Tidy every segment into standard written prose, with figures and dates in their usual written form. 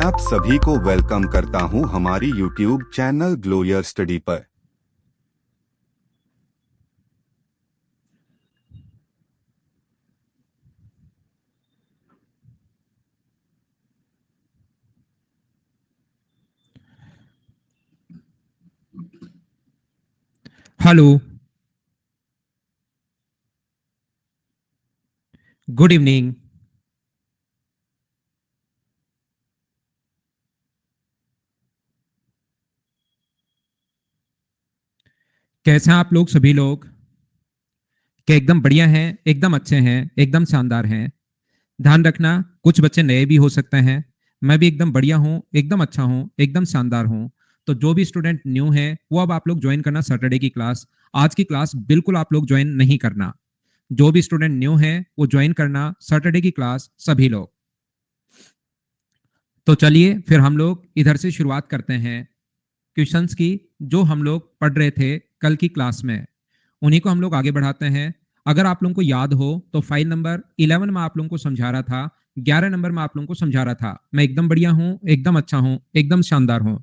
आप सभी को वेलकम करता हूं हमारी YouTube channel glow your study पर। Hello, good evening. कैसे हैं आप लोग सभी लोग? क्या एकदम बढ़िया हैं, एकदम अच्छे हैं, एकदम शानदार हैं? ध्यान रखना, कुछ बच्चे नए भी हो सकते हैं। मैं भी एकदम बढ़िया हूँ, एकदम अच्छा हूँ, एकदम शानदार हूँ। तो जो भी स्टूडेंट न्यू है वो अब आप लोग ज्वाइन करना सैटरडे की क्लास। आज की क्लास बिल्कुल आप लोग ज्वाइन नहीं करना। जो भी स्टूडेंट न्यू है वो ज्वाइन करना सैटरडे की क्लास, सभी लोग। तो चलिए फिर हम लोग इधर से शुरुआत करते हैं क्वेश्चंस की, जो हम लोग पढ़ रहे थे कल की क्लास में, उन्हीं को हम लोग आगे बढ़ाते हैं। अगर आप लोगों को याद हो तो फाइल नंबर 11 में आप लोगों को समझा रहा था, 11 नंबर में आप लोगों को समझा रहा था। मैं एकदम बढ़िया हूं, एकदम अच्छा हूं, एकदम शानदार हूं।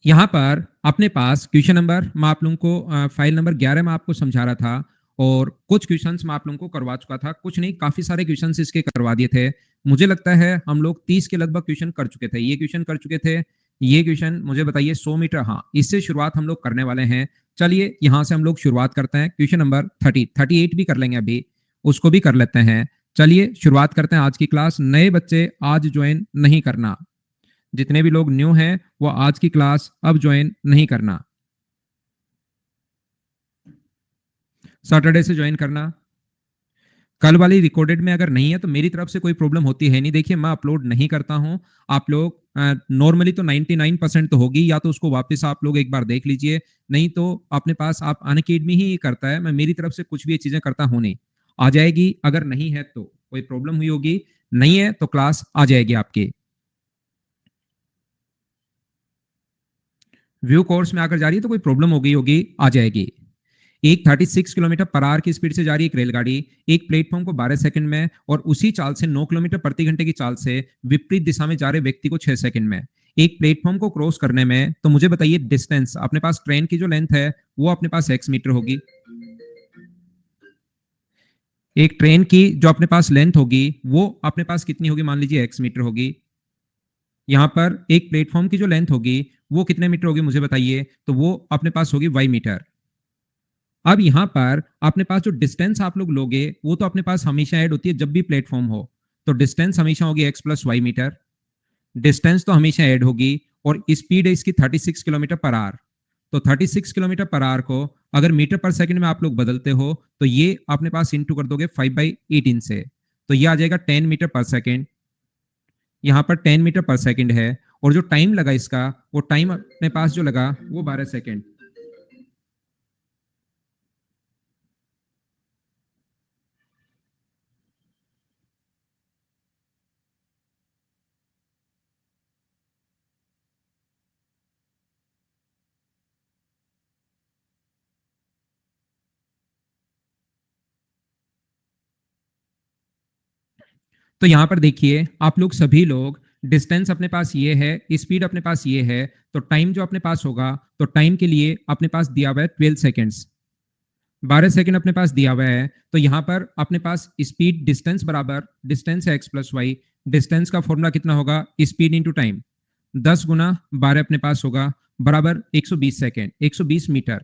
यहाँ पर अपने पास क्वेश्चन नंबर मैं आप लोगों को फाइल नंबर 11 में आपको समझा रहा था, और कुछ क्वेश्चंस मैं आप लोगों को करवा चुका था, कुछ नहीं काफी सारे क्वेश्चंस इसके करवा दिए थे। मुझे लगता है हम लोग 30 के लगभग क्वेश्चन कर चुके थे। ये क्वेश्चन कर चुके थे, ये क्वेश्चन मुझे बताइए 100 मीटर, हाँ इससे शुरुआत हम लोग करने वाले हैं। चलिए यहाँ से हम लोग शुरुआत करते हैं। क्वेश्चन नंबर 38 भी कर लेंगे, अभी उसको भी कर लेते हैं। चलिए शुरुआत करते हैं आज की क्लास। नए बच्चे आज ज्वाइन नहीं करना, जितने भी लोग न्यू हैं वो आज की क्लास अब ज्वाइन नहीं करना, सैटरडे से ज्वाइन करना। कल वाली रिकॉर्डेड में अगर नहीं है तो मेरी तरफ से कोई प्रॉब्लम होती है नहीं। देखिए मैं अपलोड नहीं करता हूं। आप लोग नॉर्मली तो 99% तो होगी, या तो उसको वापस आप लोग एक बार देख लीजिए, नहीं तो अपने पास आप अनअकैडमी ही करता है। मैं मेरी तरफ से कुछ भी ये चीजें करता हूं नहीं। आ जाएगी, अगर नहीं है तो कोई प्रॉब्लम हुई होगी, नहीं है तो क्लास आ जाएगी आपकी। व्यू कोर्स में आकर जा रही है तो कोई प्रॉब्लम हो गई होगी, आ जाएगी। एक 36 किलोमीटर पर आवर की स्पीड से जा रही है एक रेलगाड़ी, एक प्लेटफॉर्म को 12 सेकंड में, और उसी चाल से 9 किलोमीटर प्रति घंटे की चाल से विपरीत दिशा में जा रहे व्यक्ति को 6 सेकंड में। एक प्लेटफॉर्म को क्रॉस करने में, तो मुझे बताइए डिस्टेंस, अपने पास ट्रेन की जो लेंथ है वो अपने पास x मीटर होगी। एक ट्रेन की जो अपने पास लेंथ होगी वो अपने पास कितनी होगी, मान लीजिए x मीटर होगी। यहाँ पर एक प्लेटफॉर्म की जो लेंथ होगी वो कितने मीटर होगी मुझे बताइए, तो वो अपने पास होगी y मीटर। अब यहां पर अपने पास जो डिस्टेंस आप लोग लोगे वो तो अपने पास हमेशा ऐड होती है जब भी प्लेटफॉर्म हो, तो डिस्टेंस हमेशा होगी x plus y metre. Distance तो हमेशा ऐड होगी, और स्पीड है इसकी 36 किलोमीटर पर आवर। तो 36 किलोमीटर पर आवर को अगर मीटर पर सेकंड में आप लोग बदलते हो तो ये अपने पास इंटू कर दोगे 5/18 से, तो ये आ जाएगा 10 मीटर पर सेकंड। यहाँ पर 10 मीटर पर सेकंड है, और जो टाइम लगा इसका, वो टाइम अपने पास जो लगा वो 12 सेकंड। तो यहां पर देखिए आप लोग सभी लोग, डिस्टेंस अपने पास ये है, स्पीड अपने पास ये है, तो टाइम जो अपने पास होगा, तो टाइम के लिए अपने पास दिया हुआ है 12 सेकेंड्स, 12 सेकंड अपने पास दिया हुआ है। तो यहां पर अपने पास स्पीड डिस्टेंस बराबर डिस्टेंस है एक्स प्लस वाई। डिस्टेंस का फॉर्मूला कितना होगा, स्पीड इंटू टाइम, 10 गुना 12 अपने पास होगा, बराबर 120 सेकेंड, 120 मीटर।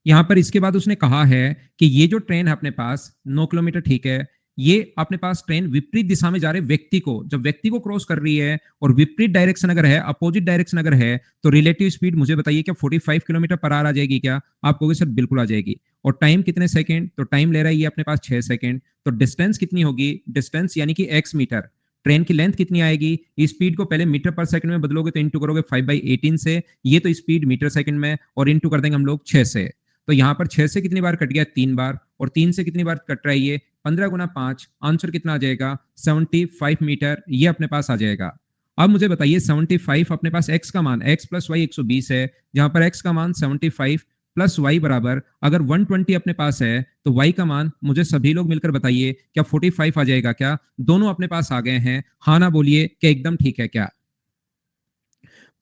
यहाँ पर इसके बाद उसने कहा है कि ये जो ट्रेन है अपने पास 9 किलोमीटर, ठीक है, ये अपने पास ट्रेन विपरीत दिशा में जा रहे व्यक्ति को, जब व्यक्ति को क्रॉस कर रही है और विपरीत डायरेक्शन अगर है, अपोजिट डायरेक्शन अगर है, तो रिलेटिव स्पीड मुझे बताइए क्या 45 किलोमीटर पर आवर आ जाएगी क्या? आप कहोगे सर बिल्कुल आ जाएगी। और टाइम कितने सेकंड, तो टाइम ले रहा है ये अपने पास 6 सेकंड। तो डिस्टेंस कितनी होगी, डिस्टेंस यानी कि एक्स मीटर, ट्रेन की लेंथ कितनी आएगी, स्पीड को पहले मीटर पर सेकंड में बदलोगे तो इंटू करोगे 5/18 से, ये तो स्पीड मीटर सेकंड में, और इंटू कर देंगे हम लोग 6 से। तो यहाँ पर 6 से कितनी बार कट गया, 3 बार, और 3 से कितनी बार कट रहा है ये, 15 गुना 5, आंसर कितना आ जाएगा 75 मीटर, ये अपने पास आ जाएगा। अब मुझे बताइए 75 अपने पास x का मान, x प्लस वाई 120 है, जहां पर x का मान 75 प्लस वाई बराबर, अगर 120 अपने पास है तो वाई का मान मुझे सभी लोग मिलकर बताइए, क्या 45 आ जाएगा क्या? दोनों अपने पास आ गए हैं, हाँ ना बोलिए, क्या एकदम ठीक है क्या?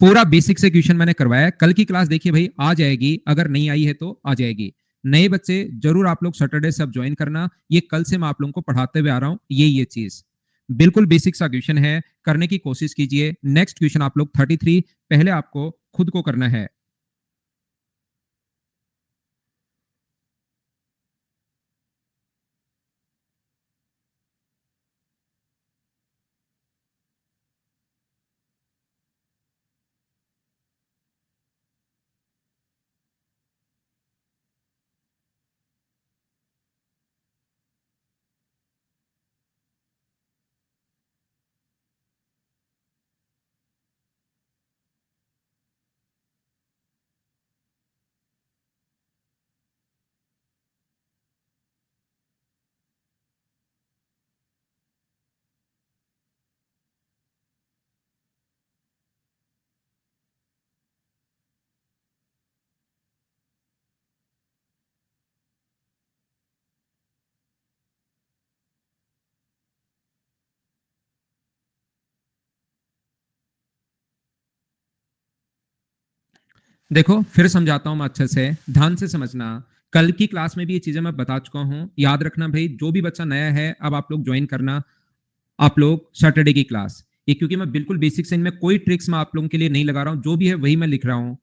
पूरा बेसिक से क्वेश्चन मैंने करवाया है। कल की क्लास देखिए भाई, आ जाएगी, अगर नहीं आई है तो आ जाएगी। नए बच्चे जरूर आप लोग सैटरडे से अब ज्वाइन करना, ये कल से मैं आप लोगों को पढ़ाते हुए आ रहा हूं, ये चीज बिल्कुल बेसिक सा क्वेश्चन है, करने की कोशिश कीजिए। नेक्स्ट क्वेश्चन आप लोग 33, पहले आपको खुद को करना है। देखो फिर समझाता हूं मैं अच्छे से, ध्यान से समझना। कल की क्लास में भी ये चीजें मैं बता चुका हूं, याद रखना भाई, जो भी बच्चा नया है अब आप लोग ज्वाइन करना, आप लोग सैटरडे की क्लास। ये क्योंकि मैं बिल्कुल बेसिक से, इनमें कोई ट्रिक्स मैं आप लोगों के लिए नहीं लगा रहा हूं, जो भी है वही मैं लिख रहा हूं।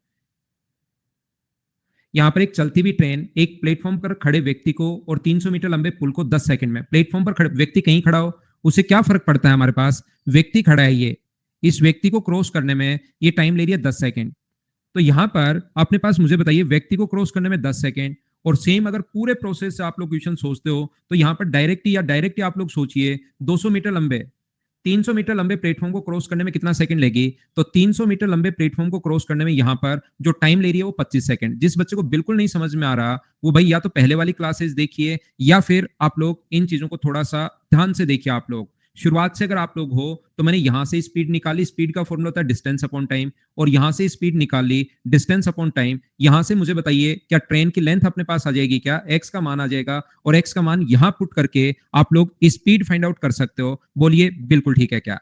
यहां पर एक चलती हुई ट्रेन एक प्लेटफॉर्म पर खड़े व्यक्ति को और 300 मीटर लंबे पुल को 10 सेकंड में, प्लेटफॉर्म पर खड़े व्यक्ति कहीं खड़ा हो, उसे क्या फर्क पड़ता है, हमारे पास व्यक्ति खड़ा है, ये इस व्यक्ति को क्रॉस करने में ये टाइम ले रही है 10 सेकंड। तो यहां पर अपने पास मुझे बताइए, व्यक्ति को क्रॉस करने में 10 सेकंड, और सेम अगर पूरे प्रोसेस से आप लोग क्वेश्चन सोचते हो तो यहां पर डायरेक्ट आप लोग सोचिए, 200 मीटर लंबे 300 मीटर लंबे प्लेटफॉर्म को क्रॉस करने में कितना सेकंड लेगी? तो 300 मीटर लंबे प्लेटफॉर्म को क्रॉस करने में यहां पर जो टाइम ले रही है वो 25 सेकंड। जिस बच्चे को बिल्कुल नहीं समझ में आ रहा, वो भाई या तो पहले वाली क्लासेस देखिए, या फिर आप लोग इन चीजों को थोड़ा सा ध्यान से देखिए। आप लोग शुरुआत से अगर आप लोग हो तो मैंने यहां से स्पीड निकाली, स्पीड का फॉर्मूला होता है डिस्टेंस अपॉन टाइम, और यहां से स्पीड निकाल ली, डिस्टेंस अपॉन टाइम। यहां से मुझे बताइए, क्या ट्रेन की लेंथ अपने पास आ जाएगी क्या? एक्स का मान आ जाएगा, और एक्स का मान यहां पुट करके आप लोग स्पीड फाइंड आउट कर सकते हो। बोलिए बिल्कुल ठीक है क्या?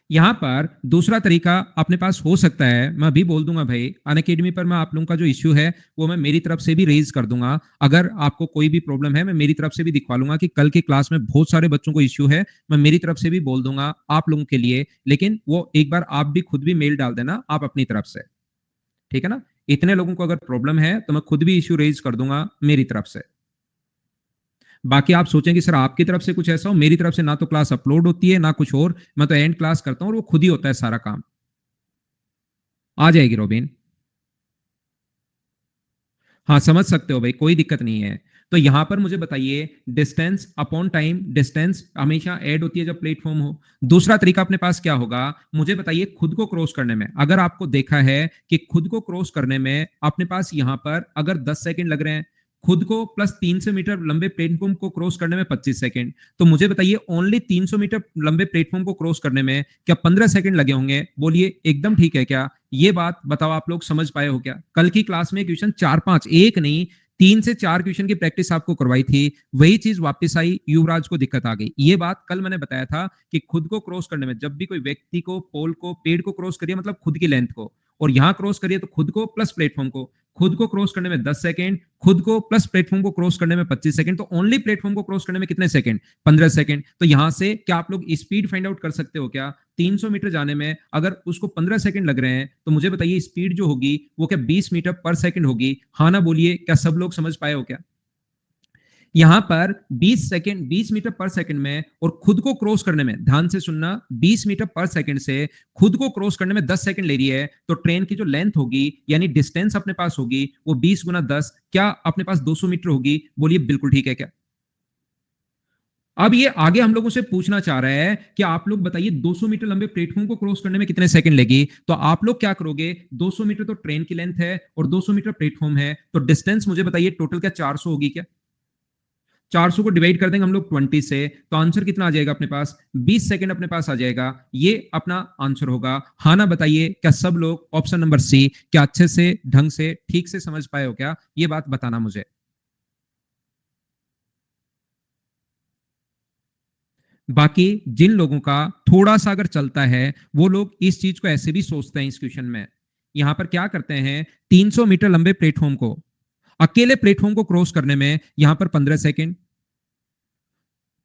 यहाँ पर दूसरा तरीका अपने पास हो सकता है, मैं अभी बोल दूंगा भाई, अनअकैडमी पर मैं आप लोगों का जो इश्यू है वो मैं मेरी तरफ से भी रेज कर दूंगा। अगर आपको कोई भी प्रॉब्लम है, मैं मेरी तरफ से भी दिखवा लूंगा कि कल की क्लास में बहुत सारे बच्चों को इश्यू है, मैं मेरी तरफ से भी बोल दूंगा आप लोगों के लिए। लेकिन वो एक बार आप भी खुद भी मेल डाल देना आप अपनी तरफ से, ठीक है ना? इतने लोगों को अगर प्रॉब्लम है तो मैं खुद भी इश्यू रेज कर दूंगा मेरी तरफ से। बाकी आप सोचें कि सर आपकी तरफ से कुछ ऐसा हो, मेरी तरफ से ना तो क्लास अपलोड होती है ना कुछ और, मैं तो एंड क्लास करता हूं और वो खुद ही होता है सारा काम। आ जाएगी रोबिन। हाँ समझ सकते हो भाई, कोई दिक्कत नहीं है। तो यहां पर मुझे बताइए, डिस्टेंस अपॉन टाइम, डिस्टेंस हमेशा ऐड होती है जब प्लेटफॉर्म हो। दूसरा तरीका अपने पास क्या होगा, मुझे बताइए, खुद को क्रॉस करने में, अगर आपको देखा है कि खुद को क्रॉस करने में अपने पास यहां पर अगर 10 सेकंड लग रहे हैं, खुद को प्लस 300 मीटर लंबे प्लेटफॉर्म को क्रॉस करने में 25 सेकंड, तो मुझे बताइए ओनली 300 मीटर लंबे प्लेटफॉर्म को क्रॉस करने में क्या 15 सेकंड लगे होंगे? बोलिए एकदम ठीक है क्या? ये बात बताओ, आप लोग समझ पाए हो क्या? कल की क्लास में क्वेश्चन 4-5, एक नहीं 3 से 4 क्वेश्चन की प्रैक्टिस आपको करवाई थी, वही चीज वापस आई, युवराज को दिक्कत आ गई। ये बात कल मैंने बताया था कि खुद को क्रॉस करने में, जब भी कोई व्यक्ति को, पोल को, पेड़ को क्रॉस करिए, मतलब खुद की लेंथ को, और यहां क्रॉस करिए तो खुद को प्लस प्लेटफॉर्म को, खुद को क्रॉस करने में 10 सेकंड, खुद को प्लस प्लेटफॉर्म को क्रॉस करने में 25 सेकंड, तो ओनली प्लेटफॉर्म को क्रॉस करने में कितने सेकंड? 15 सेकंड। तो यहां से क्या आप लोग स्पीड फाइंड आउट कर सकते हो क्या? 300 मीटर जाने में अगर उसको 15 सेकंड लग रहे हैं तो मुझे बताइए स्पीड जो होगी वो क्या 20 मीटर पर सेकंड होगी? हाँ ना बोलिए, क्या सब लोग समझ पाए हो क्या? यहां पर 20 सेकंड, 20 मीटर पर सेकंड में, और खुद को क्रॉस करने में, ध्यान से सुनना, 20 मीटर पर सेकंड से खुद को क्रॉस करने में 10 सेकंड ले रही है, तो ट्रेन की जो लेंथ होगी यानी डिस्टेंस अपने पास होगी वो 20 गुना 10, क्या अपने पास 200 मीटर होगी? बोलिए बिल्कुल ठीक है क्या? अब ये आगे हम लोगों से पूछना चाह रहा है कि आप लोग बताइए 200 मीटर लंबे प्लेटफॉर्म को क्रॉस करने में कितने सेकंड लेगी? तो आप लोग क्या करोगे, 200 मीटर तो ट्रेन की लेंथ है और 200 मीटर प्लेटफॉर्म है, तो डिस्टेंस मुझे बताइए टोटल क्या 400 होगी क्या? 400 को डिवाइड कर देंगे हम लोग 20 से, तो आंसर कितना आ जाएगा अपने पास? 20 सेकंड अपने पास आ जाएगा। ये अपना आंसर होगा। हाँ ना बताइए, क्या सब लोग ऑप्शन नंबर सी क्या अच्छे से ढंग से ठीक से समझ पाए हो क्या? ये बात बताना मुझे। बाकी जिन लोगों का थोड़ा सा अगर चलता है, वो लोग इस चीज को ऐसे भी सोचते हैं इस क्वेश्चन में। यहां पर क्या करते हैं, 300 मीटर लंबे प्लेटफॉर्म को, अकेले प्लेटफॉर्म को क्रॉस करने में यहां पर 15 सेकेंड।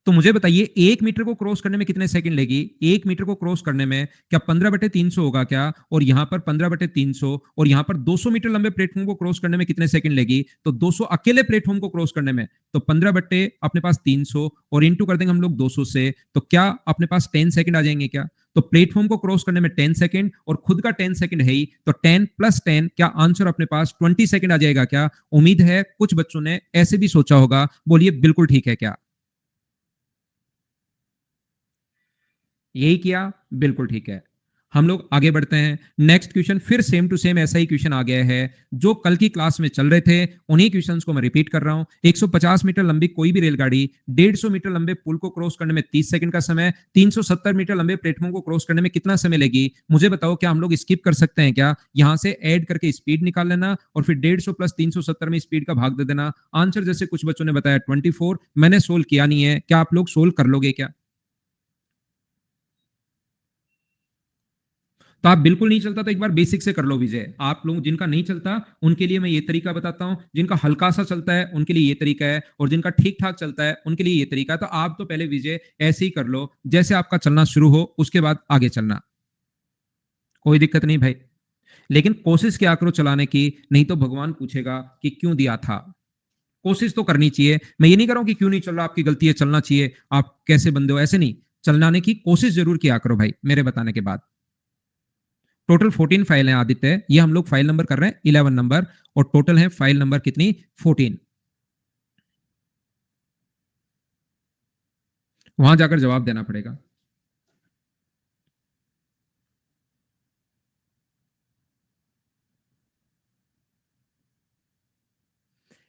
तो मुझे बताइए 1 मीटर को क्रॉस करने में कितने सेकंड लेगी? 1 मीटर को क्रॉस करने में क्या 15/300 होगा क्या? और यहां पर 15/300, और यहां पर 200 मीटर लंबे प्लेटफॉर्म को क्रॉस करने में कितने सेकंड लेगी? तो 200 अकेले प्लेटफॉर्म को क्रॉस करने में, तो 15 बट्टे अपने पास 300 और इंटू कर देंगे हम लोग 200 से, तो क्या अपने पास 10 सेकंड आ जाएंगे क्या? तो प्लेटफॉर्म को क्रॉस करने में 10 सेकंड और खुद का 10 सेकंड है ही, तो 10 + 10 क्या आंसर अपने पास 20 सेकंड आ जाएगा क्या? उम्मीद है कुछ बच्चों ने ऐसे भी सोचा होगा। बोलिए बिल्कुल ठीक है क्या? यही किया, बिल्कुल ठीक है। हम लोग आगे बढ़ते हैं। नेक्स्ट क्वेश्चन फिर सेम टू सेम ऐसा ही क्वेश्चन आ गया है जो कल की क्लास में चल रहे थे, उन्हीं क्वेश्चंस को मैं रिपीट कर रहा हूं। 150 मीटर लंबी कोई भी रेलगाड़ी 150 मीटर लंबे पुल को क्रॉस करने में 30 सेकंड का समय, 370 मीटर लंबे प्लेटफॉर्म को क्रॉस करने में कितना समय लेगी? मुझे बताओ, क्या हम लोग स्किप कर सकते हैं क्या? यहां से ऐड करके स्पीड निकाल लेना और फिर 150 + 370 में स्पीड का भाग दे देना। आंसर जैसे कुछ बच्चों ने बताया 24, मैंने सोल्व किया नहीं है, क्या आप लोग सोल्व कर लोगे क्या? तो आप बिल्कुल नहीं चलता तो एक बार बेसिक से कर लो विजय। आप लोग जिनका नहीं चलता उनके लिए मैं ये तरीका बताता हूं, जिनका हल्का सा चलता है उनके लिए ये तरीका है, और जिनका ठीक ठाक चलता है उनके लिए ये तरीका है। तो आप तो पहले विजय ऐसे ही कर लो जैसे आपका चलना शुरू हो, उसके बाद आगे चलना, कोई दिक्कत नहीं भाई। लेकिन कोशिश क्या करो चलाने की, नहीं तो भगवान पूछेगा कि क्यों दिया था। कोशिश तो करनी चाहिए। मैं ये नहीं कर रहा हूं कि क्यों नहीं चल रहा, आपकी गलती है, चलना चाहिए, आप कैसे बंदे हो, ऐसे नहीं। चलाने की कोशिश जरूर किया करो भाई, मेरे बताने के बाद। टोटल 14 फाइल हैं आदित्य, ये हम लोग फाइल नंबर कर रहे हैं 11 नंबर, और टोटल है फाइल नंबर कितनी? 14। वहां जाकर जवाब देना पड़ेगा।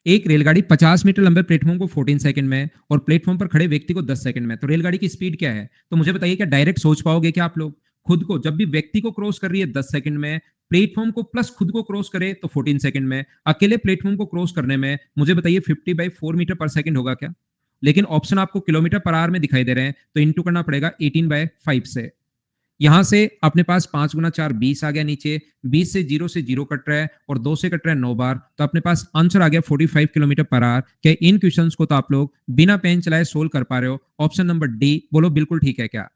एक रेलगाड़ी 50 मीटर लंबे प्लेटफॉर्म को 14 सेकंड में और प्लेटफॉर्म पर खड़े व्यक्ति को 10 सेकंड में, तो रेलगाड़ी की स्पीड क्या है? तो मुझे बताइए, क्या डायरेक्ट सोच पाओगे क्या आप लोग? खुद को जब भी व्यक्ति को क्रॉस कर रही है 10 सेकंड में, प्लेटफॉर्म को प्लस खुद को क्रॉस करे तो 14 सेकंड में, अकेले प्लेटफॉर्म को क्रॉस करने में मुझे बताइए 50/4 मीटर पर सेकंड होगा क्या? लेकिन ऑप्शन आपको किलोमीटर पर आवर में दिखाई दे रहे हैं, तो इंटू करना पड़ेगा 18/5 से। यहां से अपने पास 5 × 4 20 आ गया नीचे, 20 से जीरो कट रहा है और 2 से कट रहा है 9 बार, तो अपने पास आंसर आ गया 45 किलोमीटर पर आवर। क्या इन क्वेश्चंस को तो आप लोग बिना पेन चलाए सोल्व कर पा रहे हो? ऑप्शन नंबर डी, बोलो बिल्कुल ठीक है क्या?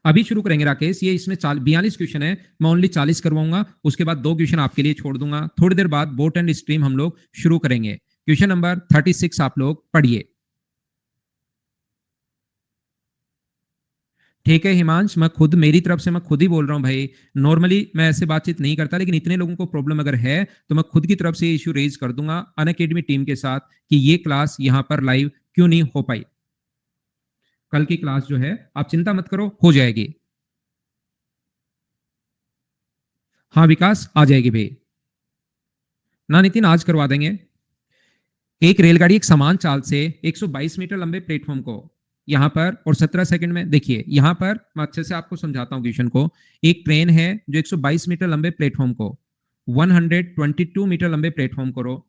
अभी शुरू करेंगे राकेश, ये इसमें 42 क्वेश्चन है, मैं ओनली 40 करवाऊंगा, उसके बाद 2 क्वेश्चन आपके लिए छोड़ दूंगा। थोड़ी देर बाद बोट एंड स्ट्रीम हम लोग शुरू करेंगे। क्वेश्चन नंबर 36 आप लोग पढ़िए। ठीक है हिमांश, मैं खुद मेरी तरफ से मैं खुद ही बोल रहा हूँ भाई। नॉर्मली मैं ऐसे बातचीत नहीं करता, लेकिन इतने लोगों को प्रॉब्लम अगर है तो मैं खुद की तरफ से इश्यू रेज कर दूंगा अनअकैडमी टीम के साथ कि ये क्लास यहाँ पर लाइव क्यों नहीं हो पाई। कल की क्लास जो है आप चिंता मत करो, हो जाएगी। हाँ विकास, आ जाएगी भाई। ना नितिन, आज करवा देंगे। एक रेलगाड़ी एक समान चाल से 122 मीटर लंबे प्लेटफॉर्म को यहां पर और 17 सेकंड में, देखिए यहां पर मैं अच्छे से आपको समझाता हूं क्वेश्चन को। एक ट्रेन है जो 122 मीटर लंबे प्लेटफॉर्म को 122 मीटर लंबे प्लेटफॉर्म को,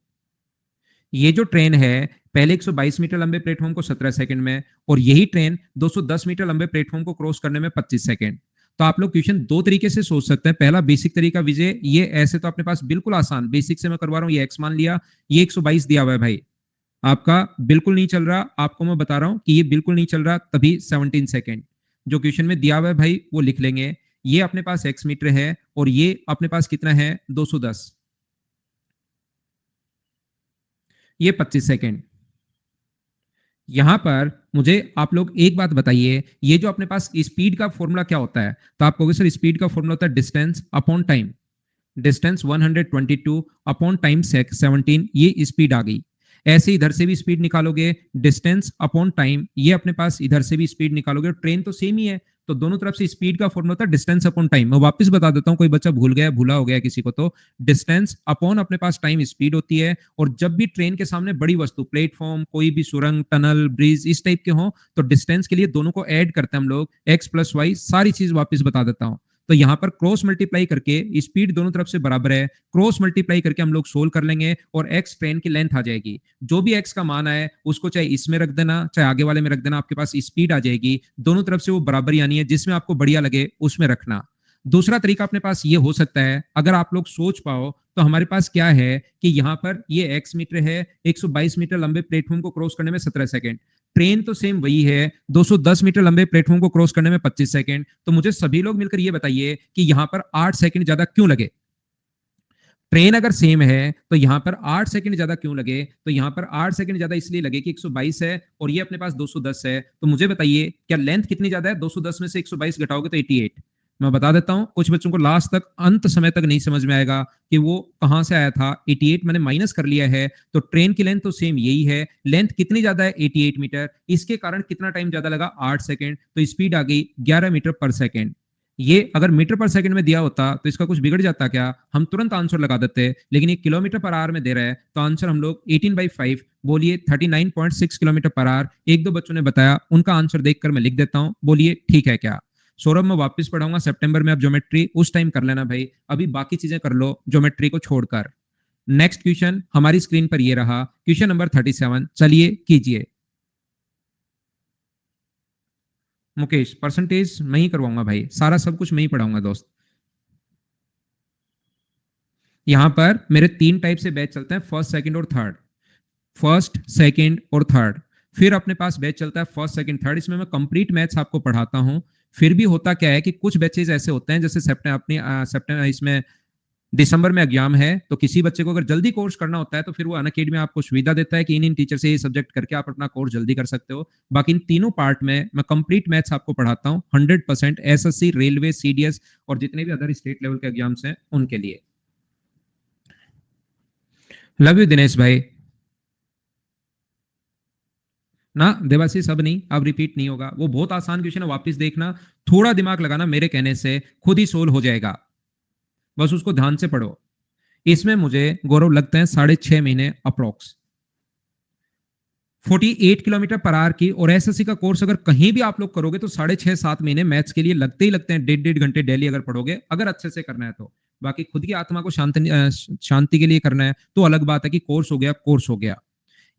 ये जो ट्रेन है पहले 122 मीटर लंबे प्लेटफॉर्म को 17 सेकंड में, और यही ट्रेन 210 मीटर लंबे प्लेटफॉर्म को क्रॉस करने में 25 सेकंड। तो आप लोग क्वेश्चन दो तरीके से सोच सकते हैं। पहला बेसिक तरीका विजय, ये ऐसे तो अपने पास बिल्कुल आसान बेसिक से मैं करवा रहा हूं। ये एक्स मान लिया, ये 122 दिया हुआ है भाई, आपका बिल्कुल नहीं चल रहा, आपको मैं बता रहा हूं कि ये बिल्कुल नहीं चल रहा, तभी 17 सेकंड जो क्वेश्चन में दिया हुआ है भाई वो लिख लेंगे। ये अपने पास एक्स मीटर है और ये अपने पास कितना है 210, ये 25 सेकंड। यहां पर मुझे आप लोग एक बात बताइए, ये जो अपने पास स्पीड का फॉर्मूला क्या होता है? तो आप कहोगे सर स्पीड का फॉर्मूला होता है distance upon time. Distance 122 upon time 17, ये स्पीड आ गई। ऐसे इधर से भी स्पीड निकालोगे, डिस्टेंस अपॉन टाइम, ये अपने पास इधर से भी स्पीड निकालोगे। ट्रेन तो सेम ही है, तो दोनों तरफ से स्पीड का फॉर्मूला होता है डिस्टेंस अपॉन टाइम। मैं वापस बता देता हूं, कोई बच्चा भूल गया, भूला हो गया किसी को, तो डिस्टेंस अपॉन अपने पास टाइम स्पीड होती है। और जब भी ट्रेन के सामने बड़ी वस्तु, प्लेटफॉर्म, कोई भी सुरंग, टनल, ब्रिज इस टाइप के हो, तो डिस्टेंस के लिए दोनों को ऐड करते हैं हम लोग, एक्स प्लस वाई। सारी चीज वापस बता देता हूं। तो यहां पर क्रॉस मल्टीप्लाई करके स्पीड दोनों तरफ से बराबर है, क्रॉस मल्टीप्लाई करके हम लोग सोल्व कर लेंगे और एक्स ट्रेन की लेंथ आ जाएगी। जो भी एक्स का मान आए उसको चाहे इसमें रख देना चाहे आगे वाले में रख देना, आपके पास स्पीड आ जाएगी। दोनों तरफ से वो बराबर यानी है, जिसमें आपको बढ़िया लगे उसमें रखना। दूसरा तरीका अपने पास ये हो सकता है, अगर आप लोग सोच पाओ, तो हमारे पास क्या है कि यहाँ पर ये एक्स मीटर है, 122 मीटर लंबे प्लेटफॉर्म को क्रॉस करने में 17 सेकंड। ट्रेन तो सेम वही है, 210 मीटर लंबे प्लेटफॉर्म को क्रॉस करने में 25 सेकंड। तो मुझे सभी लोग मिलकर ये बताइए कि यहां पर 8 सेकंड ज्यादा क्यों लगे। ट्रेन अगर सेम है तो यहां पर 8 सेकंड ज्यादा क्यों लगे, तो यहां पर 8 सेकंड ज्यादा इसलिए लगे कि 122 है और ये अपने पास 210 है। तो मुझे बताइए क्या लेंथ कितनी ज्यादा है, 210 में से 122 घटाओगे तो 88। मैं बता देता हूं, कुछ बच्चों को लास्ट तक अंत समय तक नहीं समझ में आएगा कि वो कहां से आया था। 88 मैंने माइनस कर लिया है, तो ट्रेन की लेंथ तो सेम यही है, लेंथ कितनी ज्यादा है 88 मीटर, इसके कारण कितना टाइम ज्यादा लगा 8 सेकंड, तो स्पीड आ गई 11 मीटर पर सेकंड। ये अगर मीटर पर सेकंड में दिया होता तो इसका कुछ बिगड़ जाता क्या, हम तुरंत आंसर लगा देते, लेकिन ये किलोमीटर पर आवर में दे रहा है, तो आंसर हम लोग 18/5 बोलिए 39.6 किलोमीटर पर आवर। एक दो बच्चों ने बताया, उनका आंसर देखकर मैं लिख देता हूं, बोलिए ठीक है क्या। सौरभ मैं वापस पढ़ाऊंगा सितंबर में, अब ज्योमेट्री उस टाइम कर लेना भाई, अभी बाकी चीजें कर लो ज्योमेट्री को छोड़कर। नेक्स्ट क्वेश्चन हमारी स्क्रीन पर ये रहा, क्वेश्चन नंबर 37, चलिए कीजिए। मुकेश परसेंटेज मैं ही करवाऊंगा भाई, सारा सब कुछ मैं ही पढ़ाऊंगा दोस्त। यहां पर मेरे 3 टाइप से बैच चलते हैं, फर्स्ट सेकंड और थर्ड। फर्स्ट, सेकंड और थर्ड। फिर अपने पास बैच चलता है फर्स्ट, सेकंड, थर्ड। इसमें मैं कंप्लीट मैथ्स आपको पढ़ाता हूं। फिर भी होता क्या है कि कुछ बैचेज ऐसे होते हैं, जैसे सेप्टेम्बर इसमें दिसंबर में एग्जाम है, तो किसी बच्चे को अगर जल्दी कोर्स करना होता है तो फिर वो अनअकैडमी आपको सुविधा देता है कि इन टीचर से ये सब्जेक्ट करके आप अपना कोर्स जल्दी कर सकते हो। बाकी इन तीनों पार्ट में मैं कंप्लीट मैथ्स आपको पढ़ाता हूँ 100%, एसएससी, रेलवे, सीडीएस और जितने भी अदर स्टेट लेवल के एग्जाम्स हैं उनके लिए। लव यू दिनेश भाई। ना देवासी सब नहीं, अब रिपीट नहीं होगा, वो बहुत आसान क्वेश्चन है, वापस देखना, थोड़ा दिमाग लगाना, मेरे कहने से खुद ही सोल्व हो जाएगा, बस उसको ध्यान से पढ़ो। इसमें मुझे गौरव लगते हैं 6.5 महीने अप्रोक्स। 48 किलोमीटर पर आवर की और एसएससी का कोर्स अगर कहीं भी आप लोग करोगे तो 6.5-7 महीने मैथ्स के लिए लगते ही लगते हैं, 1.5 घंटे डेली अगर पढ़ोगे, अगर अच्छे से करना है तो। बाकी खुद की आत्मा को शांति के लिए करना है तो अलग बात है कि कोर्स हो गया, कोर्स हो गया।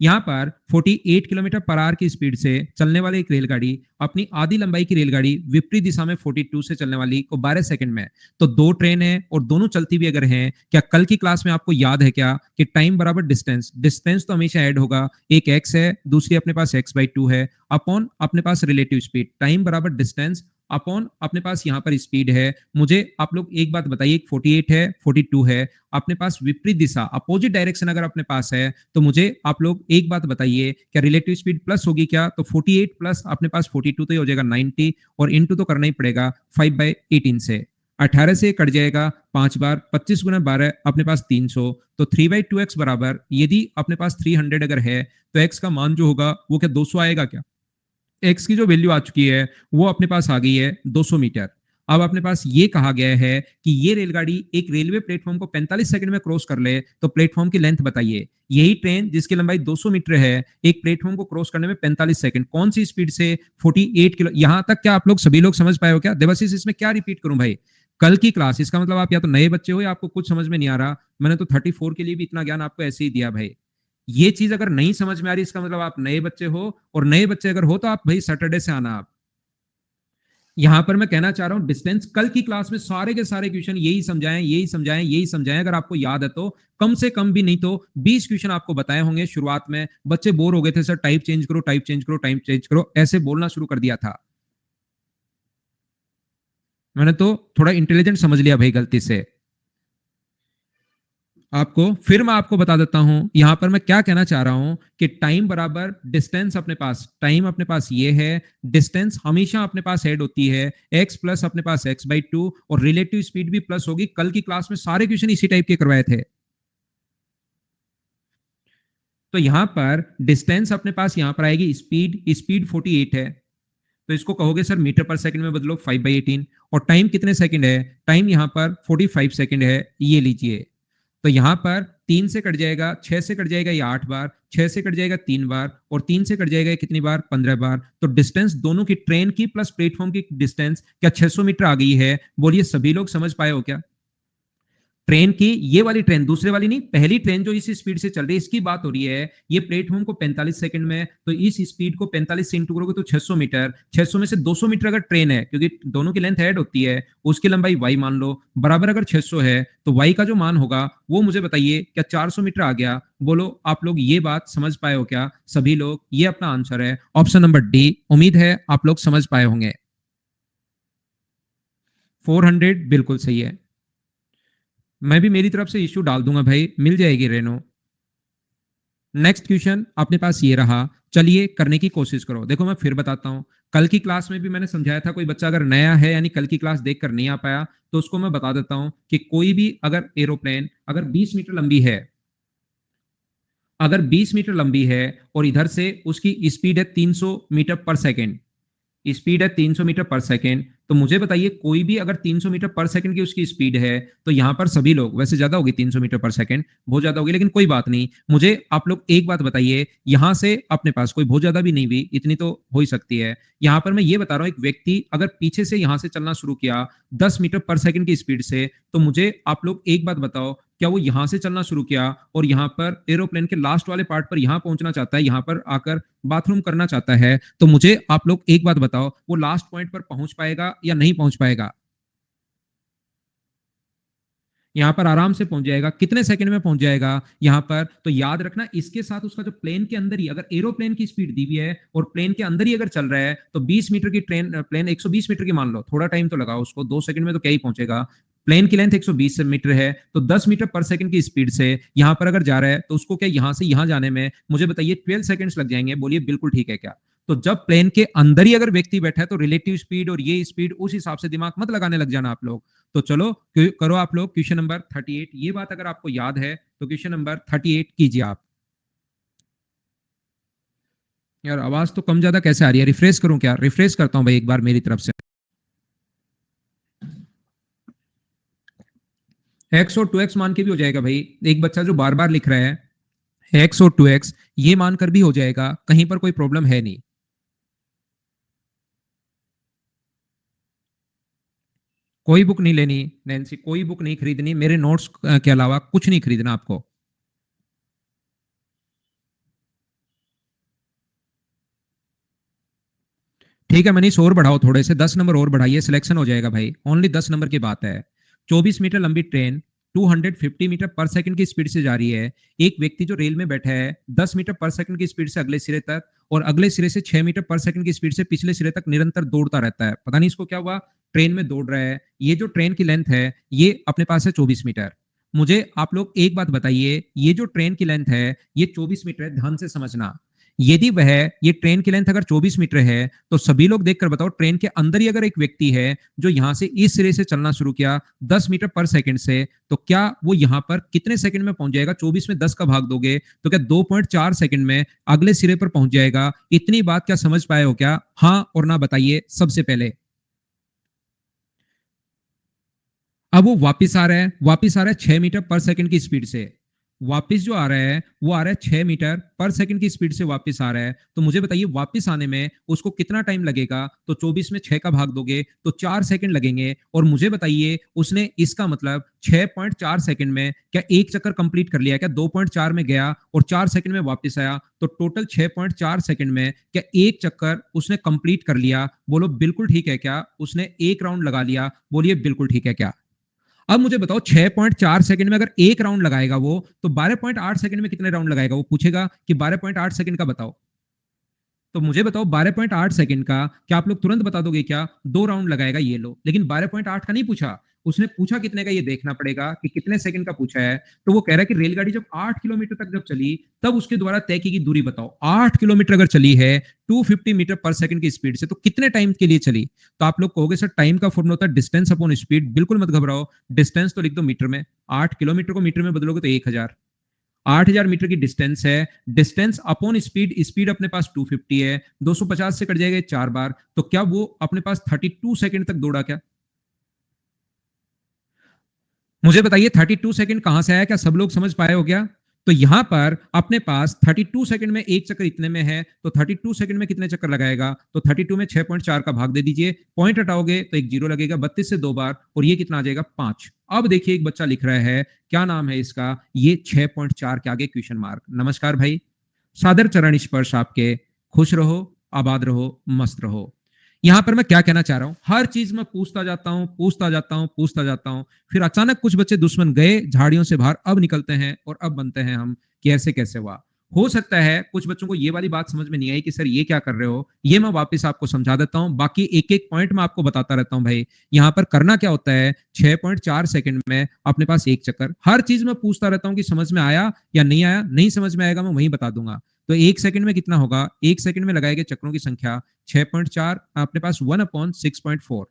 यहाँ पर 48 किलोमीटर पर आवर की स्पीड से चलने वाली एक रेलगाड़ी अपनी आधी लंबाई की रेलगाड़ी विपरीत दिशा में 42 से चलने वाली को 12 सेकंड में, तो दो ट्रेन है और दोनों चलती भी अगर हैं, क्या कल की क्लास में आपको याद है क्या कि टाइम बराबर डिस्टेंस, डिस्टेंस तो हमेशा ऐड होगा, एक एक्स है दूसरी अपने पास x/2 है, अपॉन अपने पास रिलेटिव स्पीड, टाइम बराबर डिस्टेंस अपॉन अपने पास यहाँ पर स्पीड है। मुझे आप लोग एक बात बताइए, 48 है 42 है, अपने पास विपरीत दिशा अपोजिट डायरेक्शन अगर अपने पास है, तो मुझे आप लोग एक बात बताइए, क्या रिलेटिव स्पीड प्लस होगी क्या, तो 48 प्लस अपने पास 42 तो ये हो जाएगा 90, और इंटू तो करना ही पड़ेगा 5/18 से, 18 से कट जाएगा 5 बार, 25 गुना 12 अपने पास 300, तो 3/2x बराबर, यदि अपने पास 300 अगर है तो x का मान जो होगा वो क्या 200 आएगा क्या। एक्स की जो वैल्यू आ चुकी है वो अपने पास आ गई है 200 मीटर। अब अपने पास ये कहा गया है कि ये रेलगाड़ी एक रेलवे प्लेटफॉर्म को 45 सेकंड में क्रॉस कर ले, तो प्लेटफॉर्म की लेंथ बताइए। यही ट्रेन जिसकी लंबाई 200 मीटर है, एक प्लेटफॉर्म को क्रॉस करने में 45 सेकंड, कौन सी स्पीड से, 48 किलो। यहां तक क्या आप लोग सभी लोग समझ पाए हो क्या देवाशीष, इसमें क्या रिपीट करूं भाई, कल की क्लास, इसका मतलब आप या तो नए बच्चे हो या आपको कुछ समझ में नहीं आ रहा। मैंने तो 34 के लिए भी इतना ज्ञान आपको ऐसे ही दिया भाई। ये चीज अगर नहीं समझ में आ रही, इसका मतलब आप नए बच्चे हो, और नए बच्चे अगर हो तो आप भाई सैटरडे से आना। आप यहां पर मैं कहना चाह रहा हूं, डिस्टेंस कल की क्लास में सारे के सारे क्वेश्चन यही समझाएं, यही समझाएं, यही समझाएं, अगर आपको याद है तो कम से कम भी नहीं तो 20 क्वेश्चन आपको बताए होंगे। शुरुआत में बच्चे बोर हो गए थे, सर टाइप चेंज करो, टाइप चेंज करो, टाइप चेंज करो, ऐसे बोलना शुरू कर दिया था। मैंने तो थोड़ा इंटेलिजेंट समझ लिया भाई गलती से आपको। फिर मैं आपको बता देता हूं यहां पर मैं क्या कहना चाह रहा हूं कि टाइम बराबर डिस्टेंस, अपने पास टाइम अपने पास ये है, डिस्टेंस हमेशा अपने पास ऐड होती है, x प्लस अपने पास x/2, और रिलेटिव स्पीड भी प्लस होगी। कल की क्लास में सारे क्वेश्चन इसी टाइप के करवाए थे। तो यहां पर डिस्टेंस अपने पास यहां पर आएगी, स्पीड, स्पीड 48 है, तो इसको कहोगे सर मीटर पर सेकंड में बदलो 5/18, और टाइम कितने सेकंड है, टाइम यहाँ पर 45 सेकंड है, ये लीजिए। तो यहाँ पर 3 से कट जाएगा, 6 से कट जाएगा ये 8 बार, 6 से कट जाएगा 3 बार, और 3 से कट जाएगा कितनी बार, 15 बार। तो डिस्टेंस दोनों की, ट्रेन की प्लस प्लेटफॉर्म की डिस्टेंस क्या 600 मीटर आ गई है? बोलिए सभी लोग समझ पाए हो क्या? ट्रेन की, ये वाली ट्रेन, दूसरे वाली नहीं, पहली ट्रेन जो इस स्पीड से चल रही है इसकी बात हो रही है। ये प्लेटफॉर्म को 45 सेकंड में, तो इस स्पीड को 45 से इंटू करोगे तो 600 मीटर, 600 में से 200 मीटर अगर ट्रेन है, क्योंकि दोनों की लेंथ ऐड होती है, उसकी लंबाई y मान लो, बराबर अगर 600 है तो y का जो मान होगा वो मुझे बताइए क्या 400 मीटर आ गया? बोलो आप लोग ये बात समझ पाए हो क्या सभी लोग? ये अपना आंसर है ऑप्शन नंबर डी। उम्मीद है आप लोग समझ पाए होंगे। 400 बिल्कुल सही है। मैं भी मेरी तरफ से इश्यू डाल दूंगा भाई, मिल जाएगी रेनो। नेक्स्ट क्वेश्चन अपने पास ये रहा, चलिए करने की कोशिश करो। देखो मैं फिर बताता हूं, कल की क्लास में भी मैंने समझाया था, कोई बच्चा अगर नया है यानी कल की क्लास देखकर नहीं आ पाया तो उसको मैं बता देता हूं कि कोई भी अगर एरोप्लेन अगर 20 मीटर लंबी है, अगर 20 मीटर लंबी है और इधर से उसकी स्पीड है 300 मीटर पर सेकेंड, स्पीड है 300 मीटर पर सेकेंड, तो मुझे बताइए कोई भी अगर 300 मीटर पर सेकेंड की उसकी स्पीड है तो यहां पर सभी लोग, वैसे ज्यादा होगी 300 मीटर पर सेकेंड, बहुत ज्यादा होगी, लेकिन कोई बात नहीं, मुझे आप लोग एक बात बताइए, यहां से अपने पास कोई बहुत ज्यादा भी नहीं हुई, इतनी तो हो ही सकती है। यहां पर मैं ये बता रहा हूं, एक व्यक्ति अगर पीछे से यहां से चलना शुरू किया 10 मीटर पर सेकेंड की स्पीड से, तो मुझे आप लोग एक बात बताओ, क्या वो यहां से चलना शुरू किया और यहां पर एरोप्लेन के लास्ट वाले पार्ट पर यहां पहुंचना चाहता है, यहां पर आकर बाथरूम करना चाहता है, तो मुझे आप लोग एक बात बताओ, वो लास्ट पॉइंट पर पहुंच पाएगा या नहीं पहुंच पाएगा? यहां पर आराम से पहुंच जाएगा, कितने सेकंड में पहुंच जाएगा यहां पर? तो याद रखना, इसके साथ उसका जो प्लेन के अंदर ही, अगर एरोप्लेन की स्पीड दी हुई है और प्लेन के अंदर ही अगर चल रहा है, तो 20 मीटर की ट्रेन, प्लेन 120 मीटर की मान लो, थोड़ा टाइम तो लगाओ उसको, 2 सेकंड में तो क्या ही पहुंचेगा। प्लेन की लेंथ 120 मीटर है, तो 10 मीटर पर सेकंड की स्पीड से यहां पर अगर जा रहा है, तो उसको क्या यहां से यहां जाने में मुझे बताइए 12 सेकंड्स लग जाएंगे? बोलिए बिल्कुल ठीक है क्या? तो जब प्लेन के अंदर ही अगर व्यक्ति बैठा है तो रिलेटिव स्पीड और ये स्पीड उस हिसाब से दिमाग मत लगाने लग जाना आप लोग। तो चलो करो आप लोग क्वेश्चन नंबर 38। ये बात अगर आपको याद है तो क्वेश्चन नंबर 38 कीजिए आप। यार आवाज तो कम ज्यादा कैसे आ रही है? रिफ्रेश करूं क्या? रिफ्रेश करता हूं भाई एक बार मेरी तरफ से। एक्स और 2x मान के भी हो जाएगा भाई, एक बच्चा जो बार बार लिख रहा है एक्स और 2x, ये मानकर भी हो जाएगा, कहीं पर कोई प्रॉब्लम है नहीं। कोई बुक नहीं लेनी नैन्सी, कोई बुक नहीं खरीदनी, मेरे नोट्स के अलावा कुछ नहीं खरीदना आपको। ठीक है मनीष, और बढ़ाओ थोड़े से, 10 नंबर और बढ़ाइए, सिलेक्शन हो जाएगा भाई, ओनली 10 नंबर की बात है। 24 मीटर लंबी ट्रेन 250 मीटर पर सेकंड की स्पीड से जा रही है। एक व्यक्ति जो रेल में बैठा है 10 मीटर पर सेकंड की स्पीड से अगले सिरे तक, और अगले सिरे से 6 मीटर पर सेकंड की स्पीड से पिछले सिरे तक निरंतर दौड़ता रहता है। पता नहीं इसको क्या हुआ, ट्रेन में दौड़ रहा है। ये जो ट्रेन की लेंथ है ये अपने पास है 24 मीटर। मुझे आप लोग एक बात बताइए, ये जो ट्रेन की लेंथ है ये 24 मीटर है, ध्यान से समझना। यदि वह, ये ट्रेन की लेंथ अगर 24 मीटर है, तो सभी लोग देखकर बताओ, ट्रेन के अंदर ही अगर एक व्यक्ति है जो यहां से इस सिरे से चलना शुरू किया 10 मीटर पर सेकंड से, तो क्या वो यहां पर कितने सेकंड में पहुंच जाएगा? 24 में 10 का भाग दोगे तो क्या 2.4 सेकंड में अगले सिरे पर पहुंच जाएगा? इतनी बात क्या समझ पाए हो क्या? हाँ और ना बताइए सबसे पहले। अब वो वापिस आ रहा है, वापिस आ रहा है 6 मीटर पर सेकंड की स्पीड से, वापिस जो आ रहा है वो आ रहा है 6 मीटर पर सेकंड की स्पीड से वापिस आ रहा है। तो मुझे बताइए वापिस आने में उसको कितना टाइम लगेगा? तो 24 में 6 का भाग दोगे तो 4 सेकंड लगेंगे। और मुझे बताइए उसने, इसका मतलब 6.4 सेकंड में क्या एक चक्कर कंप्लीट कर लिया? क्या 2.4 में गया और 4 सेकंड में वापस आया? तो टोटल 6.4 सेकंड में क्या एक चक्कर उसने कंप्लीट कर लिया? बोलो बिल्कुल ठीक है क्या? उसने एक राउंड लगा लिया? बोलिए बिल्कुल ठीक है क्या? अब मुझे बताओ 6.4 सेकंड में अगर एक राउंड लगाएगा वो, तो 12.8 सेकंड में कितने राउंड लगाएगा? वो पूछेगा कि 12.8 सेकंड का बताओ। तो मुझे बताओ 12.8 सेकंड का क्या आप लोग तुरंत बता दोगे क्या? 2 राउंड लगाएगा ये लो, लेकिन 12.8 का नहीं पूछा, उसने पूछा कितने का, ये देखना पड़ेगा कि कितने सेकंड का पूछा है। तो वो कह रहा है कि रेलगाड़ी जब 8 किलोमीटर तक जब चली तब उसके द्वारा तय की गई दूरी बताओ। 8 किलोमीटर अगर चली है 250 मीटर पर सेकंड की स्पीड से, तो कितने टाइम के लिए चली? तो आप लोग कहोगे सर टाइम का फॉर्मूला होता है डिस्टेंस अपॉन स्पीड। बिल्कुल मत घबराओ, डिस्टेंस तो लिख दो मीटर में, 8 किलोमीटर को मीटर में बदलोगे तो 1000, 8000 मीटर की डिस्टेंस है, डिस्टेंस अपॉन स्पीड, स्पीड अपने पास 250 है, 250 से कट जाएगा 4 बार, तो क्या वो अपने पास 32 सेकंड तक दौड़ा क्या? मुझे बताइए 32 सेकंड कहां से आया, क्या सब लोग समझ पाए हो क्या? तो यहां पर अपने पास 32 सेकंड में एक चक्कर इतने में है, तो 32 सेकंड में कितने चक्कर लगाएगा? तो 32 में 6.4 का भाग दे दीजिए, पॉइंट हटाओगे तो एक जीरो लगेगा, 32 से दो बार, और ये कितना आ जाएगा? 5। अब देखिए एक बच्चा लिख रहा है, क्या नाम है इसका? ये 6.4 के आगे क्वेश्चन मार्क। नमस्कार भाई, सादर चरण स्पर्श आपके, खुश रहो, आबाद रहो, मस्त रहो। यहां पर मैं क्या कहना चाह रहा हूं, हर चीज में पूछता जाता हूं, पूछता जाता हूं, पूछता जाता हूं, फिर अचानक कुछ बच्चे दुश्मन गए झाड़ियों से बाहर, अब निकलते हैं और अब बनते हैं हम कि ऐसे कैसे हुआ। हो सकता है कुछ बच्चों को ये वाली बात समझ में नहीं आई कि सर ये क्या कर रहे हो, ये मैं वापस आपको समझा देता हूं, बाकी एक एक पॉइंट मैं आपको बताता रहता हूं भाई। यहां पर करना क्या होता है, 6.4 सेकंड में अपने पास एक चक्कर, हर चीज में पूछता रहता हूं कि समझ में आया या नहीं आया, नहीं समझ में आएगा मैं वहीं बता दूंगा। तो एक सेकंड में कितना होगा, एक सेकंड में लगाए गए चक्रों की संख्या 6.4, अपने पास 1/6.4,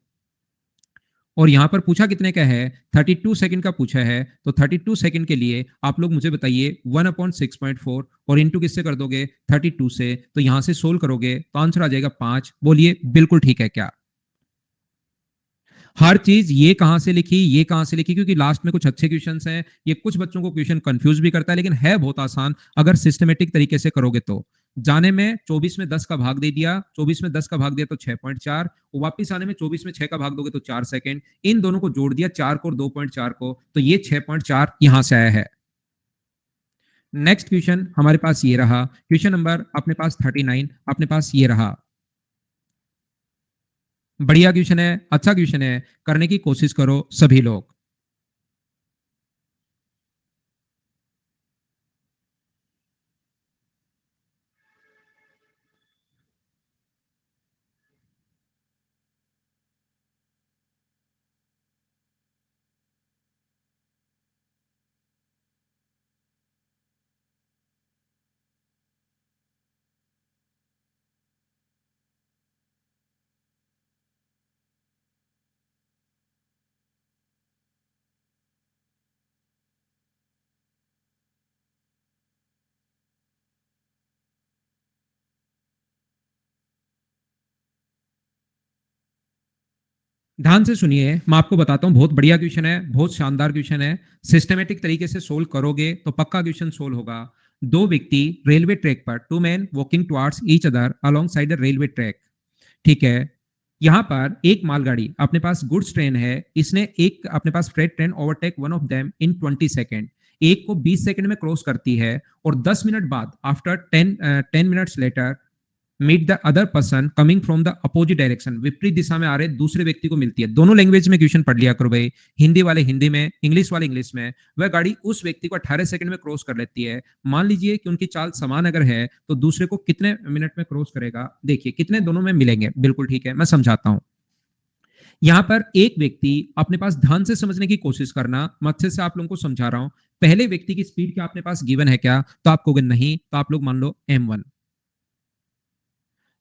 और यहां पर पूछा कितने का है, 32 सेकंड का पूछा है, तो 32 सेकंड के लिए आप लोग मुझे बताइए 1/6.4 और इंटू किससे कर दोगे, 32 से, तो यहां से सोल्व करोगे तो आंसर आ जाएगा 5। बोलिए बिल्कुल ठीक है क्या? हर चीज ये कहां से लिखी, ये कहां से लिखी, क्योंकि लास्ट में कुछ अच्छे क्वेश्चंस हैं, ये कुछ बच्चों को क्वेश्चन कंफ्यूज भी करता है, लेकिन है बहुत आसान अगर सिस्टमेटिक तरीके से करोगे तो। जाने में 24 में 10 का भाग दे दिया, 24 में 10 का भाग दिया तो 6.4, वापिस आने में 24 में 6 का भाग दोगे तो 4 सेकंड, इन दोनों को जोड़ दिया 4 को और 2.4 को, तो ये 6.4 यहां से आया है। नेक्स्ट क्वेश्चन हमारे पास ये रहा, क्वेश्चन नंबर अपने पास 39 अपने पास ये रहा। बढ़िया क्वेश्चन है, अच्छा क्वेश्चन है, करने की कोशिश करो सभी लोग। ध्यान से सुनिए, मैं आपको बताता हूं, बहुत बढ़िया क्वेश्चन है, बहुत शानदार क्वेश्चन है, सिस्टमेटिक तरीके से सोल्व करोगे तो पक्का क्वेश्चन सोल्व होगा। दो व्यक्ति रेलवे ट्रैक पर, two man walking towards each other alongside the railway track, ठीक है। यहां पर एक मालगाड़ी अपने पास गुड्स ट्रेन है, इसने एक अपने पास freight train overtake one of them in 20 second, एक को 20 सेकंड में क्रॉस करती है, और 10 मिनट बाद after 10 minutes later meet the other person coming from the opposite direction, विपरीत दिशा में आ रहे दूसरे व्यक्ति को मिलती है। दोनों लैंग्वेज में क्वेश्चन पढ़ लिया करो भाई, हिंदी वाले हिंदी में, इंग्लिश वाले इंग्लिश में। वह गाड़ी उस व्यक्ति को 18 सेकंड में क्रॉस कर लेती है। मान लीजिए कि उनकी चाल समान अगर है तो दूसरे को कितने मिनट में क्रॉस करेगा, देखिए कितने दोनों में मिलेंगे। बिल्कुल ठीक है, मैं समझाता हूं। यहां पर एक व्यक्ति अपने पास ध्यान से समझने की कोशिश करना, मैं अच्छे से आप लोगों को समझा रहा हूं। पहले व्यक्ति की स्पीड क्या अपने पास गिवन है क्या, तो आप कहोगे नहीं, तो आप लोग मान लो m1।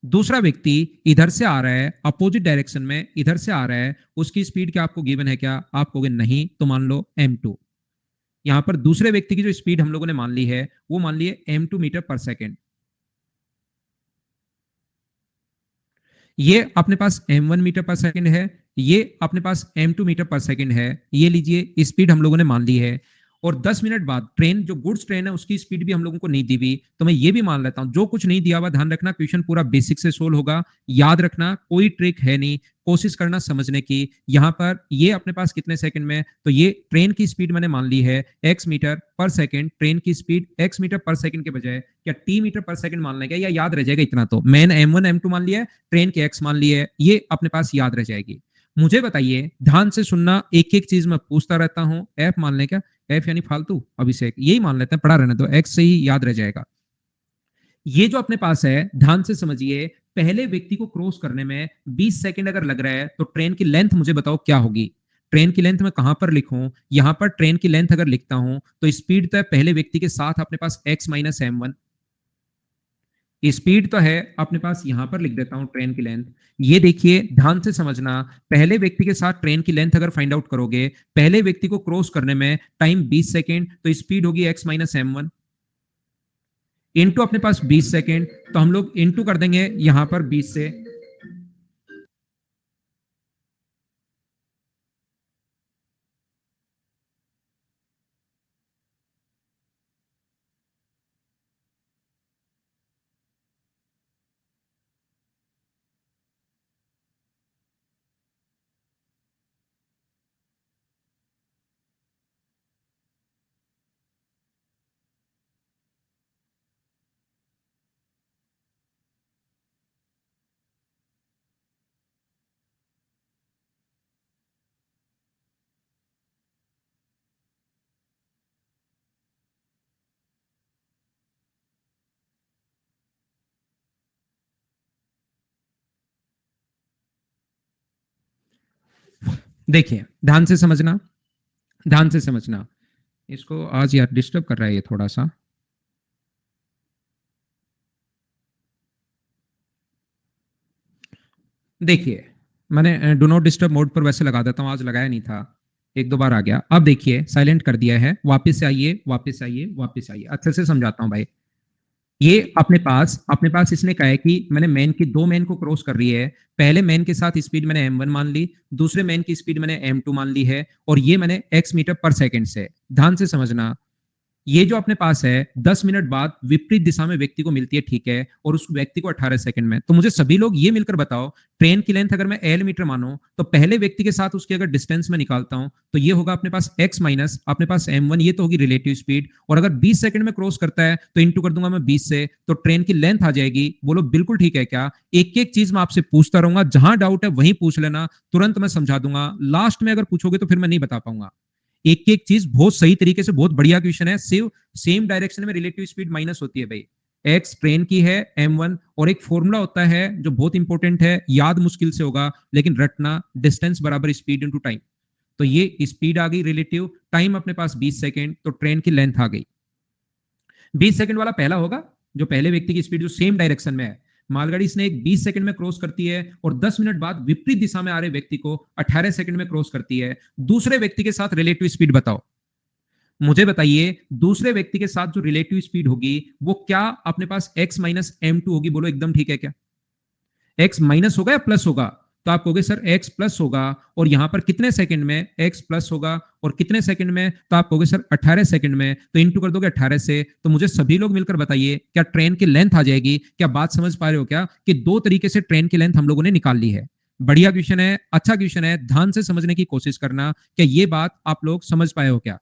दूसरा व्यक्ति इधर से आ रहा है, अपोजिट डायरेक्शन में इधर से आ रहा है, उसकी स्पीड क्या आपको गिवन है क्या, आप कहोगे नहीं, तो मान लो m2। यहां पर दूसरे व्यक्ति की जो स्पीड हम लोगों ने मान ली है वो मान ली है m2 मीटर पर सेकेंड। ये अपने पास m1 मीटर पर सेकंड है, ये अपने पास m2 मीटर पर सेकंड है, ये लीजिए स्पीड हम लोगों ने मान ली है। और 10 मिनट बाद ट्रेन, जो गुड्स ट्रेन है, उसकी स्पीड भी हम लोगों को नहीं दी हुई, तो मैं ये भी मान लेता हूं, जो कुछ नहीं दिया हुआ ध्यान रखना, क्वेश्चन पूरा बेसिक से सोल्व होगा। याद रखना कोई ट्रिक है नहीं, कोशिश करना समझने की। यहां पर ये अपने पास कितने सेकंड में, तो ये ट्रेन की स्पीड मैंने मान ली है x मीटर पर सेकंड, ट्रेन की स्पीड x मीटर पर सेकंड के बजाय क्या t मीटर पर सेकंड मान लेंगे, या याद रह जाएगा इतना, तो मैंने m1 m2 मान लिया है, ट्रेन के x मान लिया है, ये अपने पास याद रह जाएगी। मुझे बताइए, ध्यान से सुनना, एक एक चीज मैं पूछता रहता हूं। f मान लें क्या, f यानी फालतू, अभिषेक, यही मान लेते हैं, पढ़ा रहने दो, x से ही याद रह जाएगा। ये जो अपने पास है, ध्यान से समझिए, पहले व्यक्ति को क्रॉस करने में 20 सेकंड अगर लग रहा है, तो ट्रेन की लेंथ मुझे बताओ क्या होगी। ट्रेन की लेंथ मैं कहां पर लिखूं, यहां पर ट्रेन की लेंथ अगर लिखता हूं तो स्पीड तो है पहले व्यक्ति के साथ अपने पास x माइनस m1, स्पीड तो है अपने पास, यहां पर लिख देता हूं ट्रेन की लेंथ। ये देखिए ध्यान से समझना, पहले व्यक्ति के साथ ट्रेन की लेंथ अगर फाइंड आउट करोगे, पहले व्यक्ति को क्रॉस करने में टाइम 20 सेकंड, तो स्पीड होगी x माइनस m1। इनटू अपने पास 20 सेकंड, तो हम लोग इनटू कर देंगे यहां पर 20 से। देखिए, ध्यान से समझना, ध्यान से समझना। इसको आज यार डिस्टर्ब कर रहा है ये थोड़ा सा। देखिए, मैंने डू नॉट डिस्टर्ब मोड पर वैसे लगा देता हूँ, आज लगाया नहीं था, एक दो बार आ गया। अब देखिए साइलेंट कर दिया है, वापस से आइए, वापस आइए, वापस आइए। अच्छे से समझाता हूँ भाई। ये अपने पास इसने कहा है कि मैंने मैन की, दो मैन को क्रॉस कर रही है। पहले मैन के साथ स्पीड मैंने m1 मान ली, दूसरे मैन की स्पीड मैंने m2 मान ली है, और ये मैंने x मीटर पर सेकंड से। ध्यान से समझना, ये जो अपने पास है 10 मिनट बाद विपरीत दिशा में व्यक्ति को मिलती है, ठीक है, और उस व्यक्ति को 18 सेकंड में। तो मुझे सभी लोग ये मिलकर बताओ, ट्रेन की लेंथ अगर मैं एल मीटर मानूं, तो पहले व्यक्ति के साथ उसकी अगर डिस्टेंस में निकालता हूं, तो ये होगा अपने पास x माइनस अपने पास m1, ये तो होगी रिलेटिव स्पीड। और अगर 20 सेकंड में क्रॉस करता है तो इंटू कर दूंगा मैं 20 से, तो ट्रेन की लेंथ आ जाएगी। बोलो बिल्कुल ठीक है क्या? एक एक चीज मैं आपसे पूछता रहूंगा, जहां डाउट है वहीं पूछ लेना, तुरंत मैं समझा दूंगा। लास्ट में अगर पूछोगे तो फिर मैं नहीं बता पाऊंगा। एक एक चीज बहुत सही तरीके से, बहुत बढ़िया क्वेश्चन है। सिर्फ सेम डायरेक्शन में रिलेटिव स्पीड माइनस होती है भाई। एक्स ट्रेन की है m1, और एक फॉर्मूला होता है जो बहुत इंपॉर्टेंट है, याद मुश्किल से होगा लेकिन रटना, डिस्टेंस बराबर स्पीड इनटू टाइम। तो ये स्पीड आ गई रिलेटिव, टाइम अपने पास 20 सेकंड, तो ट्रेन की लेंथ आ गई। 20 सेकंड वाला पहला होगा, जो पहले व्यक्ति की स्पीड जो सेम डायरेक्शन में है। मालगाड़ी इसने एक 20 सेकंड में क्रॉस करती है, और 10 मिनट बाद विपरीत दिशा में आ रहे व्यक्ति को 18 सेकंड में क्रॉस करती है। दूसरे व्यक्ति के साथ रिलेटिव स्पीड बताओ, मुझे बताइए। दूसरे व्यक्ति के साथ जो रिलेटिव स्पीड होगी वो क्या अपने पास x माइनस m2 होगी? बोलो एकदम ठीक है क्या? x माइनस होगा या प्लस होगा? तो आप कहोगे सर x प्लस होगा, और यहां पर कितने सेकंड में x प्लस होगा और कितने सेकंड में? तो आप कहोगे सर 18 सेकंड में, तो इंटू कर दोगे 18 से। तो मुझे सभी लोग मिलकर बताइए, क्या ट्रेन की लेंथ आ जाएगी? क्या बात समझ पा रहे हो क्या कि दो तरीके से ट्रेन की लेंथ हम लोगों ने निकाल ली है? बढ़िया क्वेश्चन है, अच्छा क्वेश्चन है, ध्यान से समझने की कोशिश करना। क्या ये बात आप लोग समझ पाए हो क्या?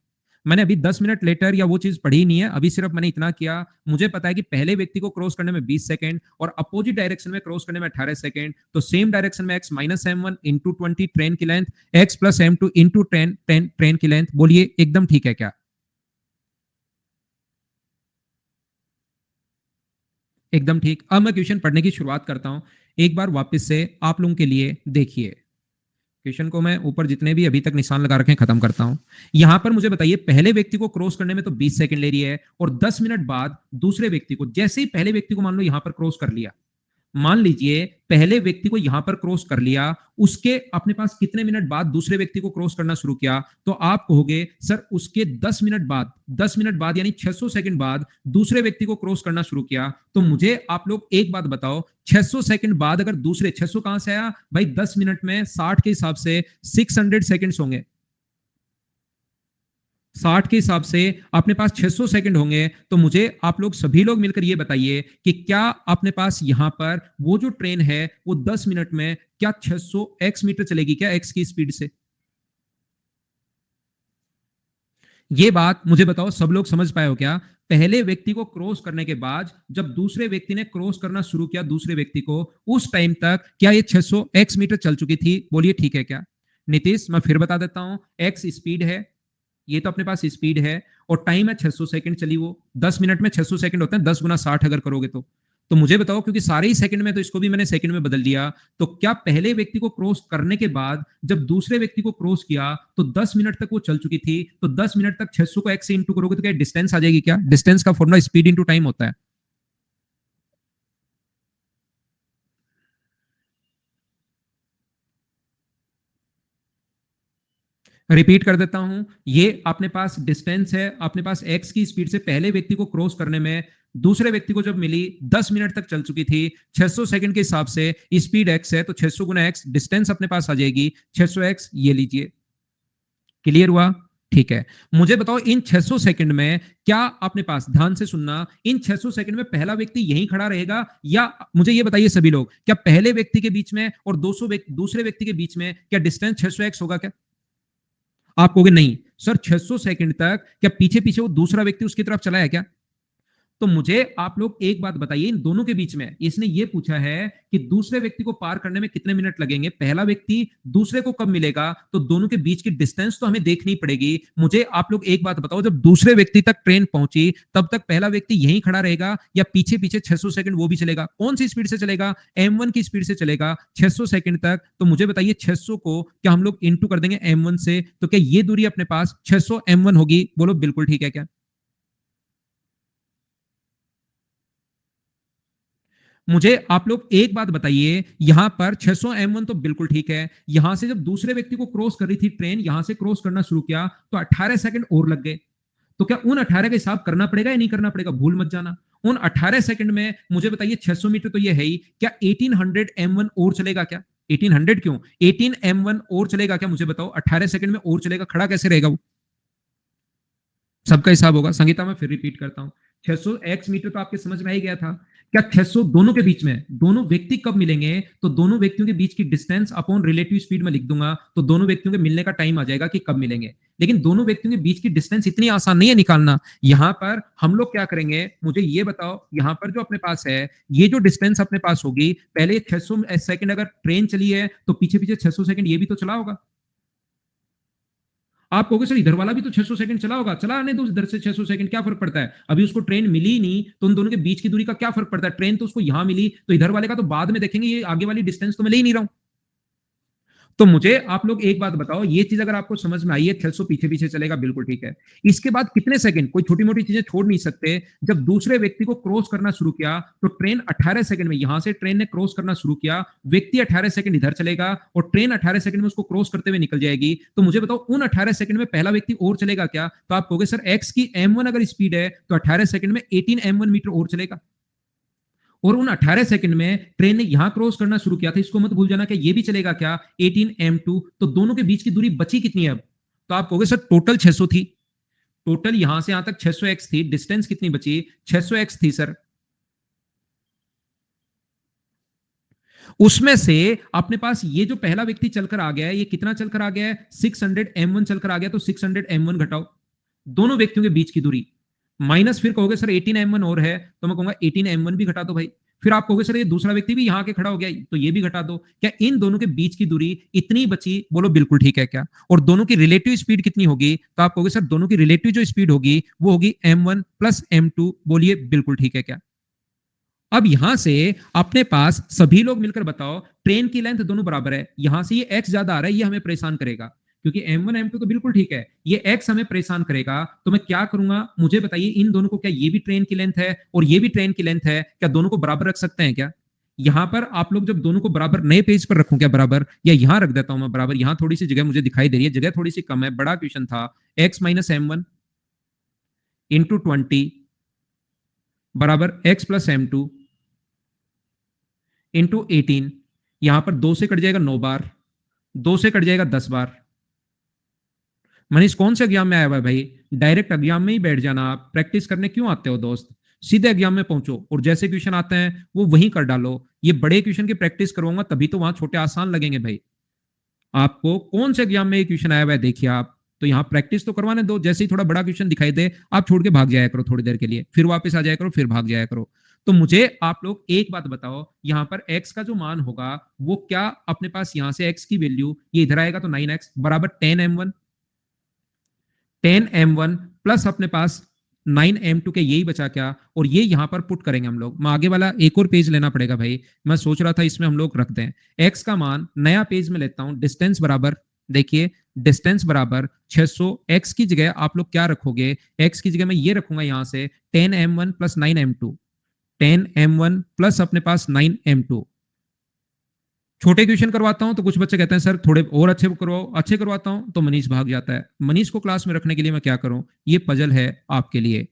मैंने अभी 10 मिनट लेटर या वो चीज पढ़ी नहीं है, अभी सिर्फ मैंने इतना किया। मुझे पता है कि पहले व्यक्ति को क्रॉस करने में 20 सेकंड और अपोजिट डायरेक्शन में क्रॉस करने में 18 सेकंड, तो सेम डायरेक्शन में x minus m1 into 20 train की length, x plus m2 into train की लेंथ। बोलिए एकदम ठीक है क्या? एकदम ठीक। अब मैं क्वेश्चन पढ़ने की शुरुआत करता हूं। एक बार वापस से आप लोगों के लिए देखिए, क्वेश्चन को मैं ऊपर जितने भी अभी तक निशान लगा रखे हैं खत्म करता हूं। यहां पर मुझे बताइए, पहले व्यक्ति को क्रॉस करने में तो 20 सेकंड ले रही है, और 10 मिनट बाद दूसरे व्यक्ति को, जैसे ही पहले व्यक्ति को मान लो यहां पर क्रॉस कर लिया, मान लीजिए पहले व्यक्ति को यहां पर क्रॉस कर लिया, उसके अपने पास कितने मिनट बाद दूसरे व्यक्ति को क्रॉस करना शुरू किया? तो आप कहोगे सर उसके 10 मिनट बाद, 10 मिनट बाद यानी 600 सेकंड बाद दूसरे व्यक्ति को क्रॉस करना शुरू किया। तो मुझे आप लोग एक बात बताओ, 600 सेकंड बाद अगर दूसरे, 600 कहां से आया भाई? 10 मिनट में 60 के हिसाब से 600 सेकंड्स होंगे। 60 के हिसाब से अपने पास 600 सेकंड होंगे। तो मुझे आप लोग सभी लोग मिलकर ये बताइए कि क्या अपने पास यहां पर वो जो ट्रेन है वो 10 मिनट में क्या 600 एक्स मीटर चलेगी क्या, एक्स की स्पीड से? ये बात मुझे बताओ, सब लोग समझ पाए हो क्या? पहले व्यक्ति को क्रॉस करने के बाद जब दूसरे व्यक्ति ने क्रॉस करना शुरू किया दूसरे व्यक्ति को, उस टाइम तक क्या ये 600 एक्स मीटर चल चुकी थी? बोलिए ठीक है क्या? नीतीश, मैं फिर बता देता हूं, एक्स स्पीड है, ये तो अपने पास स्पीड है, और टाइम है 600 सेकंड चली वो। 10 मिनट में 600 सेकंड होते हैं, 10 गुना 60 अगर करोगे तो मुझे बताओ, क्योंकि सारे ही सेकंड में, तो इसको भी मैंने सेकंड में बदल दिया। तो क्या पहले व्यक्ति को क्रॉस करने के बाद जब दूसरे व्यक्ति को क्रॉस किया तो 10 मिनट तक वो चल चुकी थी, तो 10 मिनट तक 600 को एक्स से इंटू करोगे तो क्या डिस्टेंस आ जाएगी क्या? डिस्टेंस का फॉर्मूला स्पीड इंटू टाइम होता है। रिपीट कर देता हूं, ये अपने पास डिस्टेंस है, अपने पास एक्स की स्पीड से पहले व्यक्ति को क्रॉस करने में दूसरे व्यक्ति को जब मिली 10 मिनट तक चल चुकी थी, 600 सेकंड के हिसाब से स्पीड x है, तो 600 गुना x डिस्टेंस अपने पास आ जाएगी 600x, ये लीजिए। क्लियर हुआ? ठीक है। मुझे बताओ इन 600 सेकंड में क्या अपने पास, ध्यान से सुनना, इन 600 सेकंड में पहला व्यक्ति यहीं खड़ा रहेगा, या मुझे ये बताइए सभी लोग, क्या पहले व्यक्ति के बीच में और दूसरे व्यक्ति के बीच में क्या डिस्टेंस 600x होगा क्या? आप कहोगे नहीं सर, 600 सेकंड तक क्या पीछे पीछे वो दूसरा व्यक्ति उसकी तरफ चला है क्या? तो मुझे आप लोग एक बात बताइए, इन दोनों के बीच में इसने ये पूछा है कि दूसरे व्यक्ति को पार करने में कितने मिनट लगेंगे, पहला व्यक्ति दूसरे को कब मिलेगा, तो दोनों के बीच की डिस्टेंस तो हमें देखनी पड़ेगी। मुझे आप लोग एक बात बताओ, जब दूसरे व्यक्ति तक ट्रेन पहुंची तब तक पहला व्यक्ति यहीं खड़ा रहेगा या पीछे पीछे 600 सेकंड वो भी चलेगा? कौन सी स्पीड से चलेगा? m1 की स्पीड से चलेगा 600 सेकंड तक। तो मुझे बताइए 600 को क्या हम लोग इंटू कर देंगे m1 से, तो क्या ये दूरी अपने पास 600 m1 होगी? बोलो बिल्कुल ठीक है क्या? मुझे आप लोग एक बात बताइए, यहां पर 600 m1 तो बिल्कुल ठीक है। यहां से जब दूसरे व्यक्ति को क्रॉस कर रही थी ट्रेन, यहां से क्रॉस करना शुरू किया तो 18 सेकंड और लग गए। तो क्या उन 18 का हिसाब करना पड़ेगा या नहीं करना पड़ेगा? भूल मत जाना। उन 18 सेकंड में मुझे बताइए 600 मीटर तो ये है ही, क्या 1800 m1 और चलेगा क्या? 1800 क्यों, 18 m1 और चलेगा क्या? मुझे बताओ 18 सेकंड में और चलेगा, खड़ा कैसे रहेगा वो? सबका हिसाब होगा। संगीता, मैं फिर रिपीट करता हूं, 600 एक्स मीटर तो आपके समझ में ही गया था। क्या 600 दोनों के बीच में, दोनों व्यक्ति कब मिलेंगे, तो दोनों व्यक्तियों के बीच की डिस्टेंस अपॉन रिलेटिव स्पीड में लिख दूंगा, तो दोनों व्यक्तियों के मिलने का टाइम आ जाएगा कि कब मिलेंगे। लेकिन दोनों व्यक्तियों के बीच की डिस्टेंस इतनी आसान नहीं है निकालना। यहां पर हम लोग क्या करेंगे, मुझे ये बताओ, यहां पर जो अपने पास है, ये जो डिस्टेंस अपने पास होगी, पहले 600 सेकंड अगर ट्रेन चली है तो पीछे पीछे 600 सेकंड ये भी तो चला होगा। आप कहोगे सर इधर वाला भी तो 600 सेकंड चला होगा, चला आने दो इधर से 600 सेकंड, क्या फर्क पड़ता है? अभी उसको ट्रेन मिली ही नहीं, तो उन दोनों के बीच की दूरी का क्या फर्क पड़ता है? ट्रेन तो उसको यहां मिली, तो इधर वाले का तो बाद में देखेंगे, ये आगे वाली डिस्टेंस तो मैं ले ही नहीं रहा हूं। तो मुझे आप लोग एक बात बताओ, ये चीज अगर आपको समझ में आई है, 600 पीछे पीछे चलेगा, बिल्कुल ठीक है। इसके बाद कितने सेकंड, कोई छोटी मोटी चीजें छोड़ नहीं सकते, जब दूसरे व्यक्ति को क्रॉस करना शुरू किया तो ट्रेन 18 सेकंड में, यहां से ट्रेन ने क्रॉस करना शुरू किया, व्यक्ति 18 सेकंड इधर चलेगा और ट्रेन 18 सेकंड में उसको क्रॉस करते हुए निकल जाएगी। तो मुझे बताओ उन 18 सेकंड में पहला व्यक्ति और चलेगा क्या? तो आप कहोगे सर एक्स की m1 अगर स्पीड है तो 18 सेकंड में 18 m1 मीटर और चलेगा। और उन 18 सेकंड में ट्रेन ने यहां क्रॉस करना शुरू किया था, इसको मत भूल जाना कि ये भी चलेगा क्या, 18m2। तो दोनों के बीच की दूरी बची कितनी है अब? तो आप कहोगे सर टोटल 600 थी, टोटल यहां से यहां तक 600x थी, डिस्टेंस कितनी बची? 600x थी सर। उसमें से अपने पास ये जो पहला व्यक्ति चलकर आ गया है, ये कितना चलकर आ गया है? 600m1 चलकर आ गया, तो 600m1 घटाओ दोनों व्यक्तियों के बीच की दूरी, माइनस फिर कहोगे सर 18m1 और है, तो मैं कहूंगा 18m1 भी घटा दो भाई। फिर आप कहोगे सर ये दूसरा व्यक्ति भी यहां के खड़ा हो गया, तो ये भी घटा दो। क्या इन दोनों के बीच की दूरी इतनी बची? बोलो बिल्कुल ठीक है क्या? और दोनों की रिलेटिव स्पीड कितनी होगी? तो आप कहोगे सर दोनों की रिलेटिव जो स्पीड होगी वो होगी m1 प्लस m2। बोलिए बिल्कुल ठीक है क्या? अब यहां से अपने पास सभी लोग मिलकर बताओ, ट्रेन की लेंथ दोनों बराबर है, यहां से ये x ज्यादा आ रहा है, ये हमें परेशान करेगा, क्योंकि m1 m2 तो बिल्कुल ठीक है, ये x हमें परेशान करेगा। तो मैं क्या करूंगा, मुझे बताइए इन दोनों को, क्या ये भी ट्रेन की लेंथ है और ये भी ट्रेन की लेंथ है, क्या दोनों को बराबर रख सकते हैं क्या? यहां पर आप लोग जब दोनों को बराबर, नए पेज पर रखूं क्या बराबर, या यहां रख देता हूं मैं बराबर, यहां थोड़ी सी जगह मुझे दिखाई दे रही है, जगह थोड़ी सी कम है, बड़ा क्वेश्चन था। x माइनस m1 इंटू 20 बराबर x प्लस m2 इंटू 18। यहां पर 2 से कट जाएगा 9 बार, 2 से कट जाएगा 10 बार। मनीष कौन से एग्जाम में आया हुआ है भाई? डायरेक्ट एग्जाम में ही बैठ जाना, आप प्रैक्टिस करने क्यों आते हो दोस्त? सीधे एग्जाम में पहुंचो और जैसे क्वेश्चन आते हैं वो वहीं कर डालो। ये बड़े क्वेश्चन की प्रैक्टिस करवाऊंगा तभी तो वहां छोटे आसान लगेंगे भाई। आपको कौन से एग्जाम में ये क्वेश्चन आया हुआ है देखिए आप, तो यहाँ प्रैक्टिस तो करवाने दो, जैसे ही थोड़ा बड़ा क्वेश्चन दिखाई दे आप छोड़ के भाग जाया करो थोड़ी देर के लिए, फिर वापस आ जाया करो, फिर भाग जाया करो। तो मुझे आप लोग एक बात बताओ, यहाँ पर x का जो मान होगा वो क्या अपने पास, यहां से x की वैल्यू ये इधर आएगा तो 9x बराबर 10m1, 10m1 प्लस अपने पास 9m2 के यही बचा क्या, और ये यहां पर पुट करेंगे हम लोग। मैं आगे वाला एक और पेज लेना पड़ेगा भाई, मैं सोच रहा था इसमें हम लोग रख दें x का मान, नया पेज में लेता हूं, डिस्टेंस बराबर, देखिए डिस्टेंस बराबर 600, x की जगह आप लोग क्या रखोगे, x की जगह मैं ये रखूंगा यहां से 10m1 plus 9m2, 10m1 plus अपने पास 9m2। छोटे क्वेश्चन करवाता हूं तो कुछ बच्चे कहते हैं सर थोड़े और अच्छे करवाओ, अच्छे करवाता हूं तो मनीष भाग जाता है। मनीष को क्लास में रखने के लिए मैं क्या करूं, ये पजल है आपके लिए।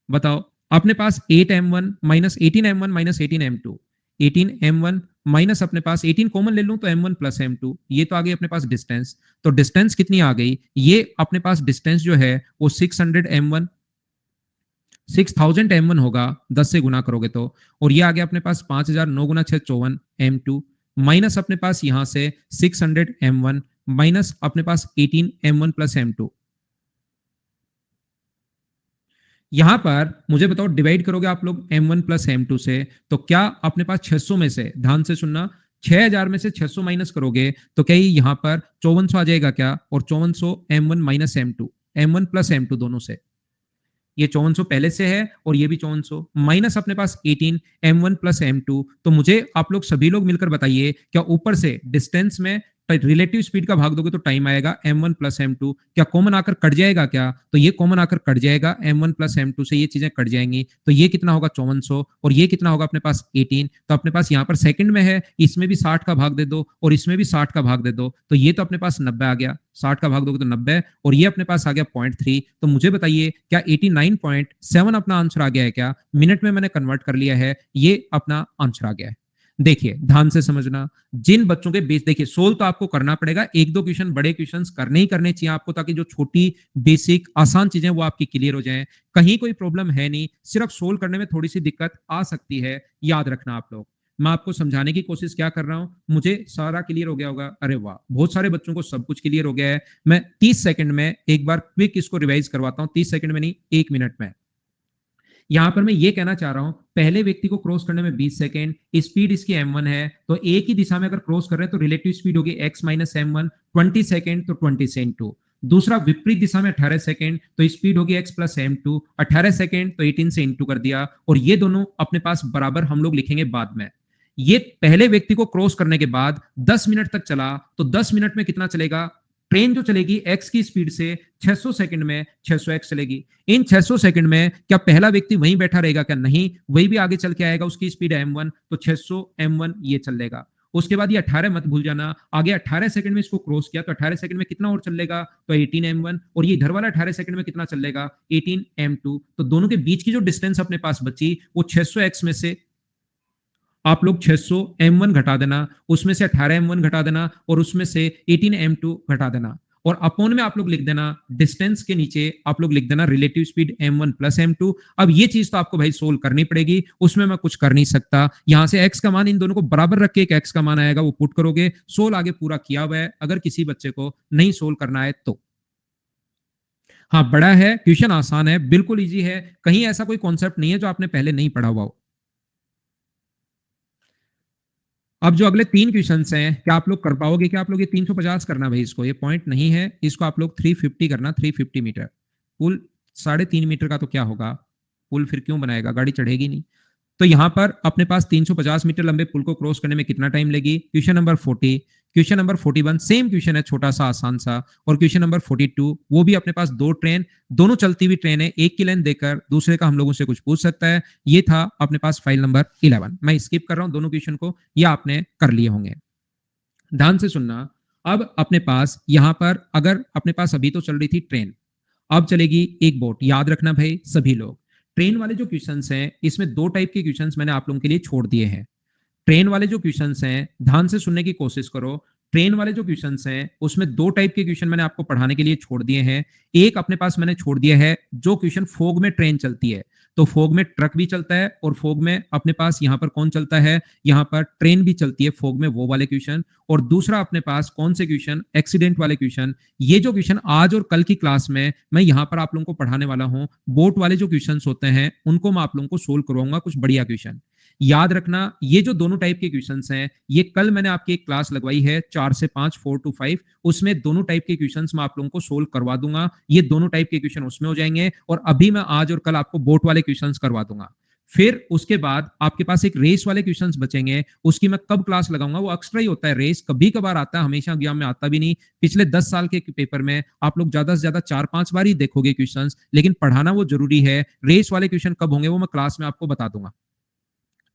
बताओ अपने पास 8m1 minus 18m1 minus 18m2, 18m1 minus अपने पास 18 कॉमन ले लूं तो m1 प्लस m2, ये तो आ गई अपने पास डिस्टेंस। तो डिस्टेंस कितनी आ गई, ये अपने पास डिस्टेंस जो है वो 600m1 6000m1 होगा 10 से गुना करोगे तो, और ये आ गया अपने पास 5000, 9 गुना 6 54 m2 माइनस अपने पास यहां से 600m1 माइनस अपने पास 18m1 प्लस m2। यहां पर मुझे बताओ डिवाइड करोगे आप लोग m1 प्लस m2 से, तो क्या अपने पास 600 में से, ध्यान से सुनना, 6000 में से 600 माइनस करोगे तो क्या यहां पर 5400 आ जाएगा क्या, और 5400 m1 minus m2, m1 plus m2 दोनों से, ये 5400 पहले से है और ये भी 5400 माइनस अपने पास 18 m1 प्लस m2। तो मुझे आप लोग सभी लोग मिलकर बताइए क्या ऊपर से डिस्टेंस में रिलेटिव स्पीड का भाग दोगे तो टाइम आएगा m1 प्लस m2, क्या कॉमन आकर कट जाएगा क्या, तो ये कॉमन आकर कट जाएगा m1 प्लस m2 से, ये चीजें कट जाएंगी, तो ये कितना होगा 5400 और ये कितना होगा अपने पास 18। तो अपने पास यहाँ पर सेकंड में है, इसमें भी 60 का भाग दे दो और इसमें भी 60 का भाग दे दो, तो ये तो अपने पास 90 आ गया, 60 का भाग दोगे तो 90, और ये अपने पास आ गया 0.3। तो मुझे बताइए क्या 89.7 अपना आंसर आ गया है क्या, मिनट में मैंने कन्वर्ट कर लिया है, ये अपना आंसर आ गया है। देखिए ध्यान से समझना, जिन बच्चों के बेस, देखिए सोल्व तो आपको करना पड़ेगा, एक दो क्वेश्चन बड़े क्वेश्चंस करने ही करने चाहिए आपको, ताकि जो छोटी बेसिक आसान चीजें वो आपकी क्लियर हो जाएं। कहीं कोई प्रॉब्लम है नहीं, सिर्फ सोल्व करने में थोड़ी सी दिक्कत आ सकती है, याद रखना आप लोग। मैं आपको समझाने की कोशिश क्या कर रहा हूं, मुझे सारा क्लियर हो गया होगा, अरे वाह बहुत सारे बच्चों को सब कुछ क्लियर हो गया है। मैं 30 सेकंड में एक बार क्विक इसको रिवाइज करवाता हूं, 30 सेकंड में नहीं 1 मिनट में। यहां पर मैं ये कहना चाह रहा हूं, पहले व्यक्ति को क्रॉस करने में 20 सेकंड, स्पीड इसकी m1 है, तो एक ही दिशा में अगर क्रॉस कर रहे हैं तो रिलेटिव स्पीड होगी x माइनस m1, 20 सेकंड तो 20 से इंटू। दूसरा विपरीत दिशा में 18 सेकंड, तो स्पीड होगी x प्लस m2, 18 सेकंड तो 18 से इंटू कर दिया, और ये दोनों अपने पास बराबर हम लोग लिखेंगे बाद में। ये पहले व्यक्ति को क्रॉस करने के बाद 10 मिनट तक चला, तो 10 मिनट में कितना चलेगा, ट्रेन जो चलेगी x की स्पीड से 600 सेकंड में 600x चलेगी। इन 600 सेकंड में क्या पहला व्यक्ति वहीं बैठा रहेगा क्या, नहीं, वही भी आगे चल के आएगा, उसकी स्पीड है m1, तो 600 m1 ये चलेगा। उसके बाद ये 18 मत भूल जाना, आगे 18 सेकंड में इसको क्रॉस किया तो 18 सेकंड में कितना और चलेगा, तो 18 m1, और ये इधर वाला 18 सेकंड में कितना चलेगा 18 m2। तो दोनों के बीच की जो डिस्टेंस अपने पास बची वो 600x में से आप लोग 600 m1 घटा देना, उसमें से 18 m1 घटा देना, और उसमें से 18 m2 घटा देना, और अपॉन में आप लोग लिख देना डिस्टेंस के नीचे आप लोग लिख देना relative speed m1 plus m2। अब ये चीज तो आपको भाई सोल्व करनी पड़ेगी, उसमें मैं कुछ कर नहीं सकता। यहां से x का मान इन दोनों को बराबर रख के एक x का मान आएगा, वो पुट करोगे, सोल्व आगे पूरा किया हुआ है, अगर किसी बच्चे को नहीं सोल्व करना है तो। हाँ बड़ा है क्वेश्चन, आसान है, बिल्कुल इजी है, कहीं ऐसा कोई कॉन्सेप्ट नहीं है जो आपने पहले नहीं पढ़ा हुआ हो। अब जो अगले 3 क्वेश्चंस हैं, क्या आप लोग कर पाओगे, क्या आप लोग ये 350 करना भाई, इसको ये पॉइंट नहीं है, इसको आप लोग 350 करना, 350 मीटर। पुल 3.5 मीटर का तो क्या होगा, पुल फिर क्यों बनाएगा, गाड़ी चढ़ेगी नहीं। तो यहां पर अपने पास 350 मीटर लंबे पुल को क्रॉस करने में कितना टाइम लेगी। Question number 40, question number 41 same question है, छोटा सा आसान सा, और क्वेश्चन नंबर 42 वो भी अपने पास दो ट्रेन, दोनों चलती हुई ट्रेन है, एक की लाइन देकर दूसरे का हम लोगों से कुछ पूछ सकता है। ये था अपने पास फाइल नंबर 11। मैं स्किप कर रहा हूं दोनों क्वेश्चन को, ये आपने कर लिए होंगे, ध्यान से सुनना। अब अपने पास यहां पर अगर अपने पास अभी तो चल रही थी ट्रेन, अब चलेगी एक बोट। याद रखना भाई सभी लोग, ट्रेन वाले जो क्वेश्चंस हैं इसमें दो टाइप के क्वेश्चंस मैंने आप लोगों के लिए छोड़ दिए हैं। ट्रेन वाले जो क्वेश्चंस हैं ध्यान से सुनने की कोशिश करो, ट्रेन वाले जो क्वेश्चंस हैं उसमें दो टाइप के क्वेश्चन मैंने आपको पढ़ाने के लिए छोड़ दिए हैं। एक अपने पास मैंने छोड़ दिया है जो क्वेश्चन फोग में ट्रेन चलती है, तो फोग में ट्रक भी चलता है और फोग में अपने पास यहां पर कौन चलता है, यहां पर ट्रेन भी चलती है फोग में, वो वाले क्वेश्चन। और दूसरा अपने पास कौन से क्वेश्चन, एक्सीडेंट वाले क्वेश्चन। ये जो क्वेश्चन आज और कल की क्लास में मैं यहां पर आप लोगों को पढ़ाने वाला हूं, बोट वाले जो क्वेश्चन होते हैं उनको मैं आप लोगों को सोल्व करवाऊंगा, कुछ बढ़िया क्वेश्चन। याद रखना ये जो दोनों टाइप के क्वेश्चंस हैं, ये कल मैंने आपकी एक क्लास लगवाई है 4 से 5 4 to 5, उसमें दोनों टाइप के क्वेश्चंस मैं आप लोगों को सोल्व करवा दूंगा। ये दोनों टाइप के क्वेश्चन उसमें हो जाएंगे, और अभी मैं आज और कल आपको बोट वाले क्वेश्चंस करवा दूंगा। फिर उसके बाद आपके पास एक रेस वाले क्वेश्चंस बचेंगे, उसकी मैं कब क्लास लगाऊंगा, वो एक्स्ट्रा ही होता है, रेस कभी कभार आता है, हमेशा एग्जाम में आता भी नहीं। पिछले 10 साल के पेपर में आप लोग ज्यादा से ज्यादा 4-5 बार ही देखोगे क्वेश्चंस, लेकिन पढ़ाना वो जरूरी है। रेस वाले क्वेश्चन कब होंगे वो मैं क्लास में आपको बता दूंगा,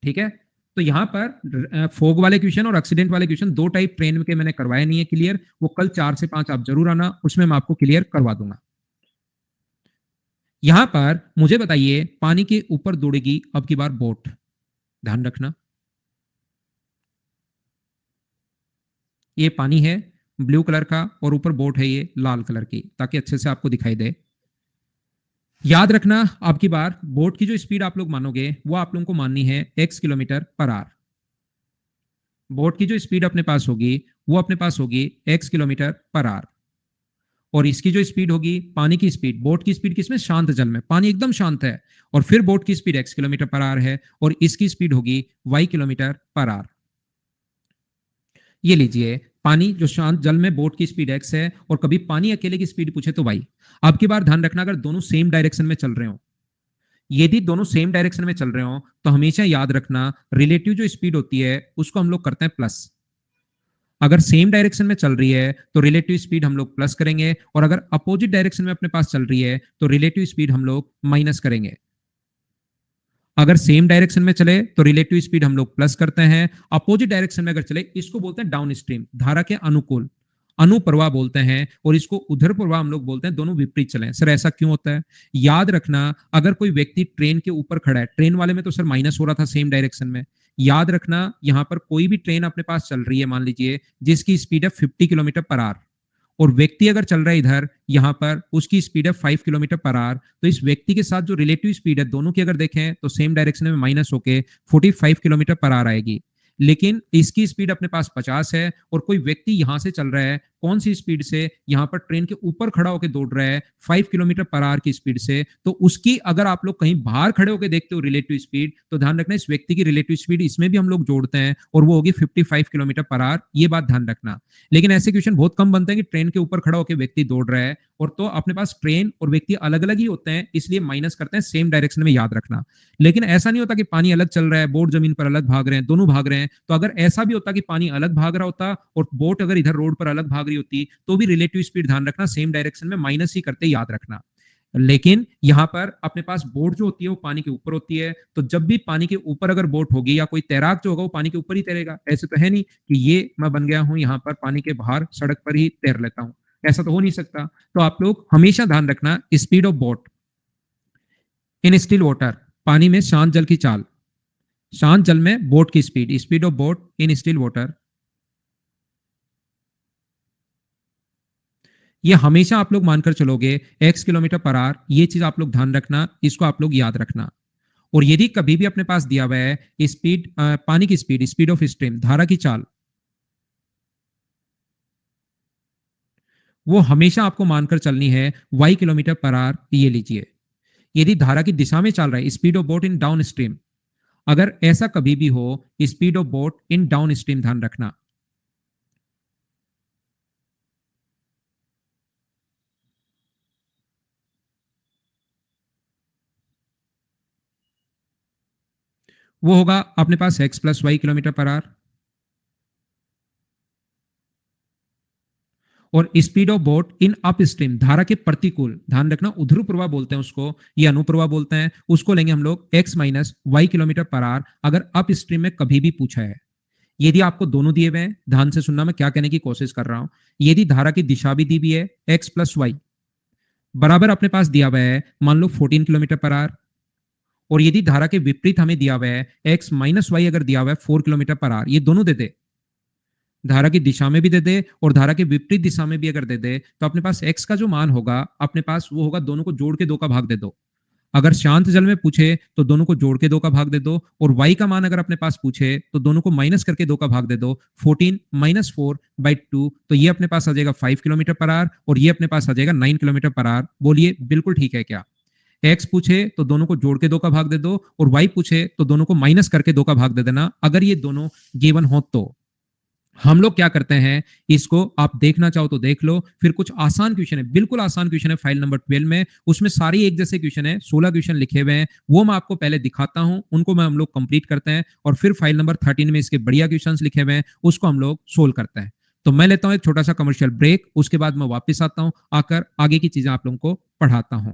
ठीक है। तो यहां पर फोग वाले क्वेश्चन और एक्सीडेंट वाले क्वेश्चन दो टाइप ट्रेन के मैंने करवाए नहीं है क्लियर, वो कल 4 से 5 आप जरूर आना, उसमें मैं आपको क्लियर करवा दूंगा। यहां पर मुझे बताइए पानी के ऊपर दौड़ेगी अब की बार बोट, ध्यान रखना। ये पानी है ब्लू कलर का और ऊपर बोट है ये लाल कलर की, ताकि अच्छे से आपको दिखाई दे। याद रखना आपकी बार बोट की जो स्पीड आप लोग मानोगे वो आप लोगों को माननी है x kilometre per our. Boat की जो स्पीड अपने पास होगी वो अपने पास होगी x किलोमीटर पर आवर। और इसकी जो स्पीड होगी पानी की स्पीड, बोट की स्पीड किसमें, शांत जल में, पानी एकदम शांत है, और फिर बोट की speed x kilometre per our है और इसकी स्पीड होगी y किलोमीटर पर आवर। ये लीजिए पानी जो शांत जल में बोट की स्पीड x है और कभी पानी अकेले की स्पीड पूछे तो y। अब की बार ध्यान रखना अगर दोनों सेम डायरेक्शन में चल रहे हो, यदि दोनों सेम डायरेक्शन में चल रहे हो तो हमेशा याद रखना रिलेटिव जो स्पीड होती है उसको हम लोग करते हैं प्लस। अगर सेम डायरेक्शन में चल रही है तो रिलेटिव स्पीड हम लोग प्लस करेंगे, और अगर अपोजिट डायरेक्शन में अपने पास चल रही है तो रिलेटिव स्पीड हम लोग माइनस करेंगे। अगर सेम डायरेक्शन में चले तो रिलेटिव स्पीड हम लोग प्लस करते हैं, अपोजिट डायरेक्शन में अगर चले इसको बोलते हैं डाउन स्ट्रीम, धारा के अनुकूल, अनुप्रवाह बोलते हैं, और इसको उधर प्रवाह हम लोग बोलते हैं, दोनों विपरीत चले। सर ऐसा क्यों होता है? याद रखना अगर कोई व्यक्ति ट्रेन के ऊपर खड़ा है, ट्रेन वाले में तो सर माइनस हो रहा था सेम डायरेक्शन में, याद रखना यहां पर कोई भी ट्रेन अपने पास चल रही है मान लीजिए जिसकी स्पीड है 50 किलोमीटर पर आवर, और व्यक्ति अगर चल रहा है इधर यहां पर उसकी स्पीड है 5 किलोमीटर पर आवर, तो इस व्यक्ति के साथ जो रिलेटिव स्पीड है दोनों की अगर देखें तो सेम डायरेक्शन में माइनस होके 45 किलोमीटर पर आवर आएगी। लेकिन इसकी स्पीड अपने पास 50 है और कोई व्यक्ति यहां से चल रहा है, कौन सी स्पीड से, यहां पर ट्रेन के ऊपर खड़ा होकर दौड़ रहा है 5 किलोमीटर पर आवर की स्पीड से, तो उसकी अगर आप लोग कहीं बाहर खड़े होकर देखते हो रिलेटिव स्पीड, तो ध्यान रखना इस व्यक्ति की रिलेटिव स्पीड इसमें भी हम लोग जोड़ते हैं और वो होगी 55 किलोमीटर पर आवर, ये बात ध्यान रखना। लेकिन ऐसे क्वेश्चन बहुत कम बनते हैं कि ट्रेन के ऊपर खड़ा होकर व्यक्ति दौड़ रहा है, और तो अपने पास ट्रेन और व्यक्ति अलग अलग ही होते हैं इसलिए माइनस करते हैं सेम डायरेक्शन में, याद रखना। लेकिन ऐसा नहीं होता कि पानी अलग चल रहा है बोट जमीन पर अलग भाग रहे हैं, दोनों भाग रहे हैं। तो अगर ऐसा भी होता कि पानी अलग भाग रहा होता और बोट अगर इधर रोड पर अलग भाग रही होती तो भी रिलेटिव स्पीड ध्यान रखना सेम डायरेक्शन में माइनस ही करते, याद रखना। लेकिन यहां पर अपने पास बोट जो होती है वो पानी के ऊपर होती है, तो जब भी पानी के ऊपर अगर बोट होगी या कोई तैराक जो होगा वो पानी के ऊपर ही तैरेगा। ऐसे तो है नहीं कि ये मैं बन गया हूं यहां पर पानी के बाहर सड़क पर ही तैर लेता हूं, ऐसा तो हो नहीं सकता। तो आप लोग हमेशा ध्यान रखना speed of boat in still water, पानी में शांत जल की चाल, शांत जल में बोट की speed, speed of boat in still water, ये हमेशा आप लोग मानकर चलोगे x किलोमीटर पर आवर, ये चीज आप लोग ध्यान रखना, इसको आप लोग याद रखना। और यदि कभी भी अपने पास दिया हुआ है स्पीड, पानी की स्पीड, स्पीड ऑफ स्ट्रीम, धारा की चाल, वो हमेशा आपको मानकर चलनी है y किलोमीटर पर आवर। ये लीजिए यदि धारा की दिशा में चल रहा है speed of boat in downstream, अगर ऐसा कभी भी हो speed of boat in downstream, ध्यान रखना। वो होगा अपने पास x plus Y kilometre per hour. और speed of boat in upstream, धारा के प्रतिकूल, ध्यान रखना उध्रुव प्रवाह बोलते हैं उसको, ये अनुप्रवाह बोलते हैं, उसको लेंगे हम लोग x minus y kilometre per hour, अगर अप स्ट्रीम में कभी भी पूछा है। यदि आपको दोनों दिए हुए हैं, ध्यान से सुनना मैं क्या कहने की कोशिश कर रहा हूं, यदि धारा की दिशा भी दी हुई है x प्लस वाई, बराबर अपने पास दिया हुआ है मान लो 14 किलोमीटर पर आवर, और यदि धारा के विपरीत हमें दिया हुआ है x माइनस वाई, अगर दिया हुआ है 4 किलोमीटर पर आवर, ये दोनों दे दे, धारा की दिशा में भी दे दे और धारा के विपरीत दिशा में भी अगर दे दे, तो अपने पास x का जो मान होगा अपने पास वो होगा, दोनों को जोड़ के 2 का भाग दे दो। अगर शांत जल में पूछे तो दोनों को जोड़ के 2 का भाग दे दो, और y का मान अगर अपने पास पूछे तो दोनों को माइनस करके 2 का भाग दे दो। 14 माइनस 4/2, तो ये अपने पास आ जाएगा 5 किलोमीटर पर आवर और ये अपने पास आ जाएगा 9 किलोमीटर पर आवर। बोलिए बिल्कुल ठीक है क्या? x पूछे तो दोनों को जोड़ के 2 का भाग दे दो, और y पूछे तो दोनों को माइनस करके 2 का भाग दे देना, अगर ये दोनों गिवन हो तो। हम लोग क्या करते हैं, इसको आप देखना चाहो तो देख लो, फिर कुछ आसान क्वेश्चन है, बिल्कुल आसान क्वेश्चन है फाइल नंबर 12 में, उसमें सारी एक जैसे क्वेश्चन है, 16 क्वेश्चन लिखे हुए हैं, वो मैं आपको पहले दिखाता हूं, उनको मैं हम लोग कंप्लीट करते हैं, और फिर फाइल नंबर 13 में इसके बढ़िया क्वेश्चन लिखे हुए हैं, उसको हम लोग सोल्व करते हैं। तो मैं लेता हूं एक छोटा सा कमर्शियल ब्रेक, उसके बाद मैं वापस आता हूं, आकर आगे की चीजें आप लोगों को पढ़ाता हूं।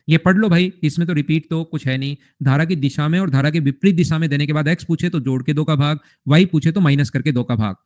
ये पढ़ लो भाई, इसमें तो रिपीट तो कुछ है नहीं, धारा की दिशा में और धारा के विपरीत दिशा में देने के बाद x पूछे तो जोड़ के 2 का भाग, y पूछे तो माइनस करके 2 का भाग।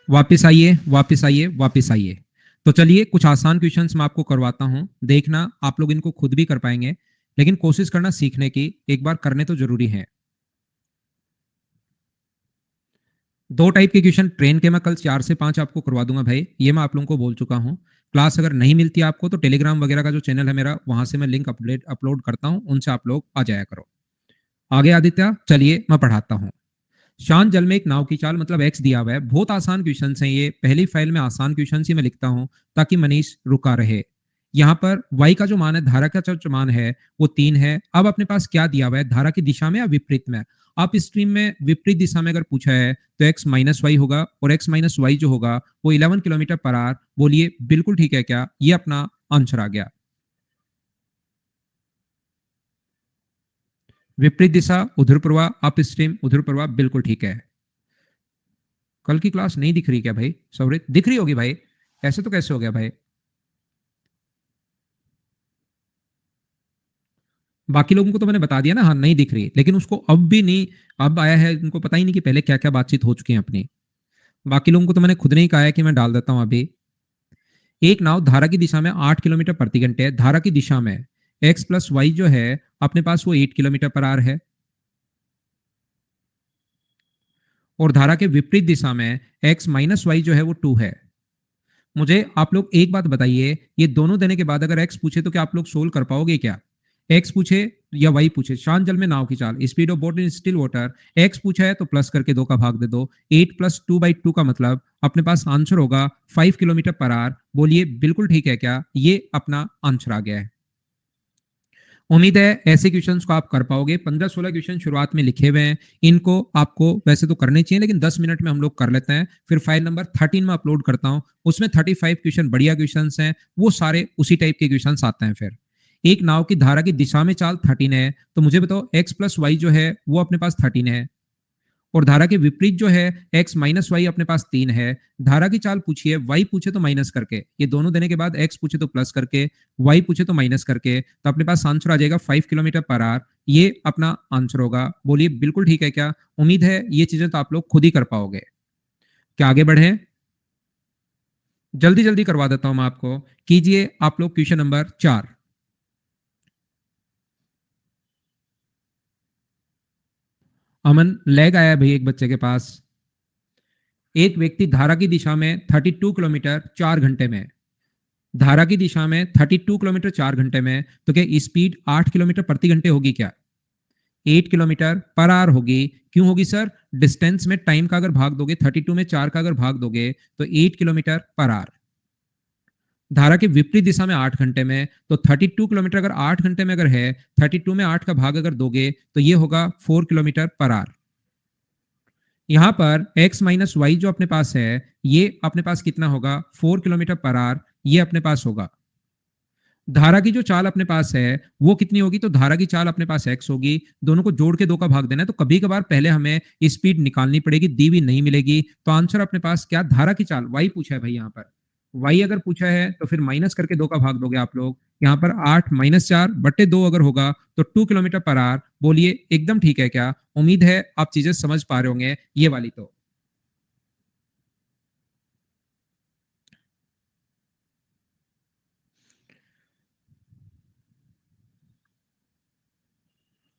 वापस आइए, वापस आइए, वापस आइए। तो चलिए कुछ आसान क्वेश्चंस मैं आपको करवाता हूं, देखना आप लोग इनको खुद भी कर पाएंगे, लेकिन कोशिश करना सीखने की, एक बार करने तो जरूरी है। दो टाइप के क्वेश्चन ट्रेन के मैं कल 4 से 5 आपको करवा दूंगा भाई, ये मैं आप लोगों को बोल चुका हूं। क्लास अगर नहीं मिलती आपको तो टेलीग्राम वगैरह का जो चैनल है मेरा, वहां से मैं लिंक अपडेट अपलोड करता हूं, उनसे आप लोग आ जाया करो। आगे आदित्य, चलिए मैं पढ़ाता हूं। शांत जल में एक नाव की चाल मतलब एक्स दिया हुआ है। बहुत आसान क्वेश्चन हैं ये, पहली फाइल में आसान क्वेश्चन ही मैं लिखता हूं ताकि मनीष रुका रहे। यहाँ पर y का जो मान है, धारा का जो मान है वो 3 है। अब अपने पास क्या दिया हुआ है, धारा की दिशा में या विपरीत में। आप स्ट्रीम में विपरीत दिशा में अगर पूछा है तो x माइनस वाई होगा, और x माइनस वाई जो होगा वो 11 किलोमीटर पर आवर। बोलिए बिल्कुल ठीक है क्या, ये अपना आंसर आ गया। विपरीत दिशा उधर प्रवाह, अप स्ट्रीम उधर प्रवाह, बिल्कुल ठीक है। कल की क्लास नहीं दिख रही क्या भाई? सॉरी, दिख रही होगी भाई, ऐसे तो कैसे हो गया भाई? बाकी लोगों को तो मैंने बता दिया ना, हाँ नहीं दिख रही, लेकिन उसको अब भी नहीं, अब आया है, उनको पता ही नहीं कि पहले क्या क्या बातचीत हो चुकी है अपनी। बाकी लोगों को तो मैंने खुद नहीं कहा है कि मैं डाल देता हूं अभी। एक नाव धारा की दिशा में 8 किलोमीटर प्रति घंटे है, धारा की दिशा में एक्स प्लस वाई जो है अपने पास वो 8 किलोमीटर पर आवर है, और धारा के विपरीत दिशा में एक्स माइनस वाई जो है वो 2 है। मुझे आप लोग एक बात बताइए, ये दोनों देने के बाद अगर एक्स पूछे तो क्या आप लोग सोल्व कर पाओगे क्या? एक्स पूछे या वाई पूछे, शांत जल में नाव की चाल, speed of boat in still water, x पूछा है तो प्लस करके 2 का भाग दे दो। 8 प्लस 2/2 का मतलब अपने पास आंसर होगा 5 किलोमीटर पर आवर। बोलिए बिल्कुल ठीक है क्या, ये अपना आंसर आ गया है। उम्मीद है ऐसे क्वेश्चंस को आप कर पाओगे। 15-16 क्वेश्चन शुरुआत में लिखे हुए हैं, इनको आपको वैसे तो करने चाहिए, लेकिन 10 मिनट में हम लोग कर लेते हैं। फिर फाइल नंबर 13 में अपलोड करता हूं, उसमें 35 क्वेश्चन बढ़िया क्वेश्चन हैं, वो सारे उसी टाइप के क्वेश्चन आते हैं। फिर एक नाव की धारा की दिशा में चाल 13 है, तो मुझे बताओ एक्स प्लस वाई जो है वो अपने पास 13 है, और धारा के विपरीत जो है x माइनस वाई अपने पास 3 है। धारा की चाल पूछिए, y पूछे तो माइनस करके, ये दोनों देने के बाद x पूछे तो प्लस करके, y पूछे तो माइनस करके, तो अपने पास आंसर आ जाएगा 5 किलोमीटर पर आवर। ये अपना आंसर होगा। बोलिए बिल्कुल ठीक है क्या? उम्मीद है ये चीजें तो आप लोग खुद ही कर पाओगे। क्या आगे बढ़े? जल्दी जल्दी करवा देता हूं मैं आपको। कीजिए आप लोग क्वेश्चन नंबर 4। अमन, लैग आया है भाई एक बच्चे के पास। एक व्यक्ति धारा की दिशा में 32 किलोमीटर 4 घंटे में, धारा की दिशा में 32 किलोमीटर 4 घंटे में, तो क्या स्पीड 8 किलोमीटर प्रति घंटे होगी क्या? 8 किलोमीटर पर आवर होगी। क्यों होगी सर? डिस्टेंस में टाइम का अगर भाग दोगे, 32 में 4 का अगर भाग दोगे तो 8 किलोमीटर पर आवर। धारा के विपरीत दिशा में 8 घंटे में, तो 32 किलोमीटर अगर 8 घंटे में अगर है, 32 में 8 का भाग अगर दोगे तो ये होगा 4 किलोमीटर पर आवर। यहां पर x माइनस वाई जो अपने पास है, ये अपने पास कितना होगा? 4 किलोमीटर पर आवर, ये अपने पास होगा। धारा की जो चाल अपने पास है वो कितनी होगी? तो धारा की चाल अपने पास x होगी, दोनों को जोड़ के 2 का भाग देना है, तो कभी कभार पहले हमें स्पीड निकालनी पड़ेगी, दी भी नहीं मिलेगी। तो आंसर अपने पास क्या, धारा की चाल y पूछा है भाई। यहाँ पर y अगर पूछा है तो फिर माइनस करके 2 का भाग दोगे आप लोग। यहाँ पर 8 माइनस 4/2 अगर होगा तो 2 किलोमीटर पर आवर। बोलिए एकदम ठीक है क्या? उम्मीद है आप चीजें समझ पा रहे होंगे ये वाली तो।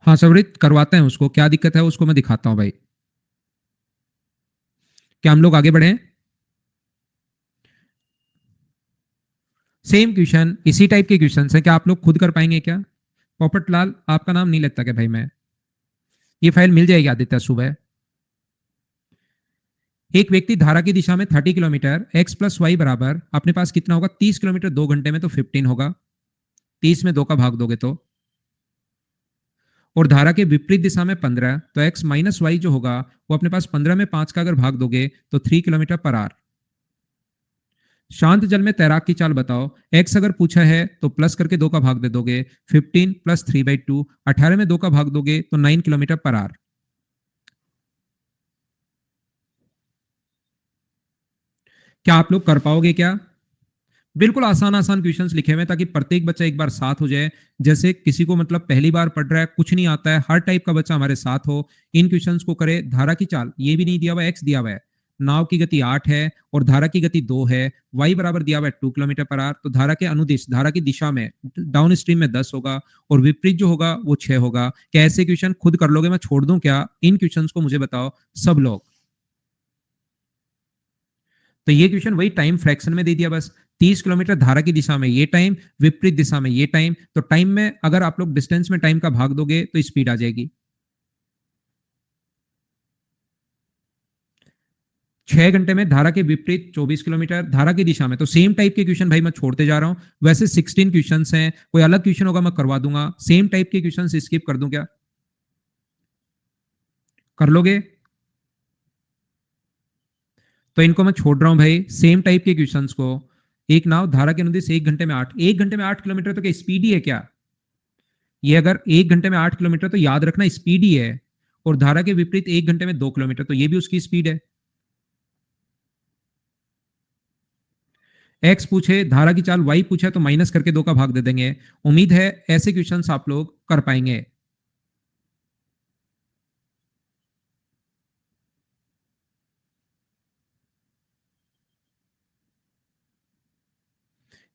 हाँ सवरित करवाते हैं उसको, क्या दिक्कत है उसको मैं दिखाता हूँ भाई। क्या हम लोग आगे बढ़े? सेम क्वेश्चन, इसी टाइप के क्वेश्चन है, क्या आप लोग खुद कर पाएंगे क्या? पोपट लाल, आपका नाम नहीं लगता क्या भाई? मैं, ये फाइल मिल जाएगी आदित्य सुबह। एक व्यक्ति धारा की दिशा में 30 किलोमीटर x प्लस वाई बराबर अपने पास कितना होगा? 30 किलोमीटर 2 घंटे में, तो 15 होगा। 30 में 2 का भाग दोगे तो, और धारा के विपरीत दिशा में 15, तो x माइनस वाई जो होगा वो अपने पास 15 में 5 का अगर भाग दोगे तो 3 किलोमीटर पर आवर। शांत जल में तैराक की चाल बताओ। x अगर पूछा है तो प्लस करके 2 का भाग दे दोगे। 15 प्लस 3/2, 18 में 2 का भाग दोगे तो 9 किलोमीटर पर आवर। क्या आप लोग कर पाओगे क्या? बिल्कुल आसान आसान क्वेश्चंस लिखे हुए हैं ताकि प्रत्येक बच्चा एक बार साथ हो जाए। जैसे किसी को मतलब पहली बार पढ़ रहा है, कुछ नहीं आता है, हर टाइप का बच्चा हमारे साथ हो, इन क्वेश्चंस को करे। धारा की चाल ये भी नहीं दिया हुआ, एक्स दिया हुआ है, नाव की गति 8 है और धारा की गति 2 है, y बराबर दिया हुआ है 2 किलोमीटर पर आवर, तो धारा के अनुदिश, धारा की दिशा में डाउन स्ट्रीम में 10 होगा और विपरीत जो होगा वो 6 होगा। क्या ऐसे क्वेश्चन खुद कर लोगे, मैं छोड़ दूं क्या? इन क्वेश्चंस को मुझे बताओ सब लोग। तो ये क्वेश्चन वही टाइम फ्रैक्शन में दे दिया बस। 30 किलोमीटर धारा की दिशा में ये टाइम, विपरीत दिशा में ये टाइम, तो टाइम में अगर आप लोग डिस्टेंस में टाइम का भाग दोगे तो स्पीड आ जाएगी। 6 घंटे में धारा के विपरीत 24 किलोमीटर धारा की दिशा में, तो सेम टाइप के क्वेश्चन भाई मैं छोड़ते जा रहा हूं। वैसे 16 क्वेश्चंस हैं, कोई अलग क्वेश्चन होगा मैं करवा दूंगा, सेम टाइप के क्वेश्चन स्किप कर दूं क्या? कर लोगे? तो इनको मैं छोड़ रहा हूं भाई, सेम टाइप के क्वेश्चंस को। एक नाव धारा के अनुदिश 1 घंटे में 8 किलोमीटर, तो क्या स्पीड ही है क्या? ये अगर 1 घंटे में 8 किलोमीटर, तो याद रखना स्पीड ही है। और धारा के विपरीत 1 घंटे में 2 किलोमीटर, तो ये भी उसकी स्पीड है। एक्स पूछे, धारा की चाल वाई पूछे, तो माइनस करके 2 का भाग दे देंगे। उम्मीद है ऐसे क्वेश्चंस आप लोग कर पाएंगे।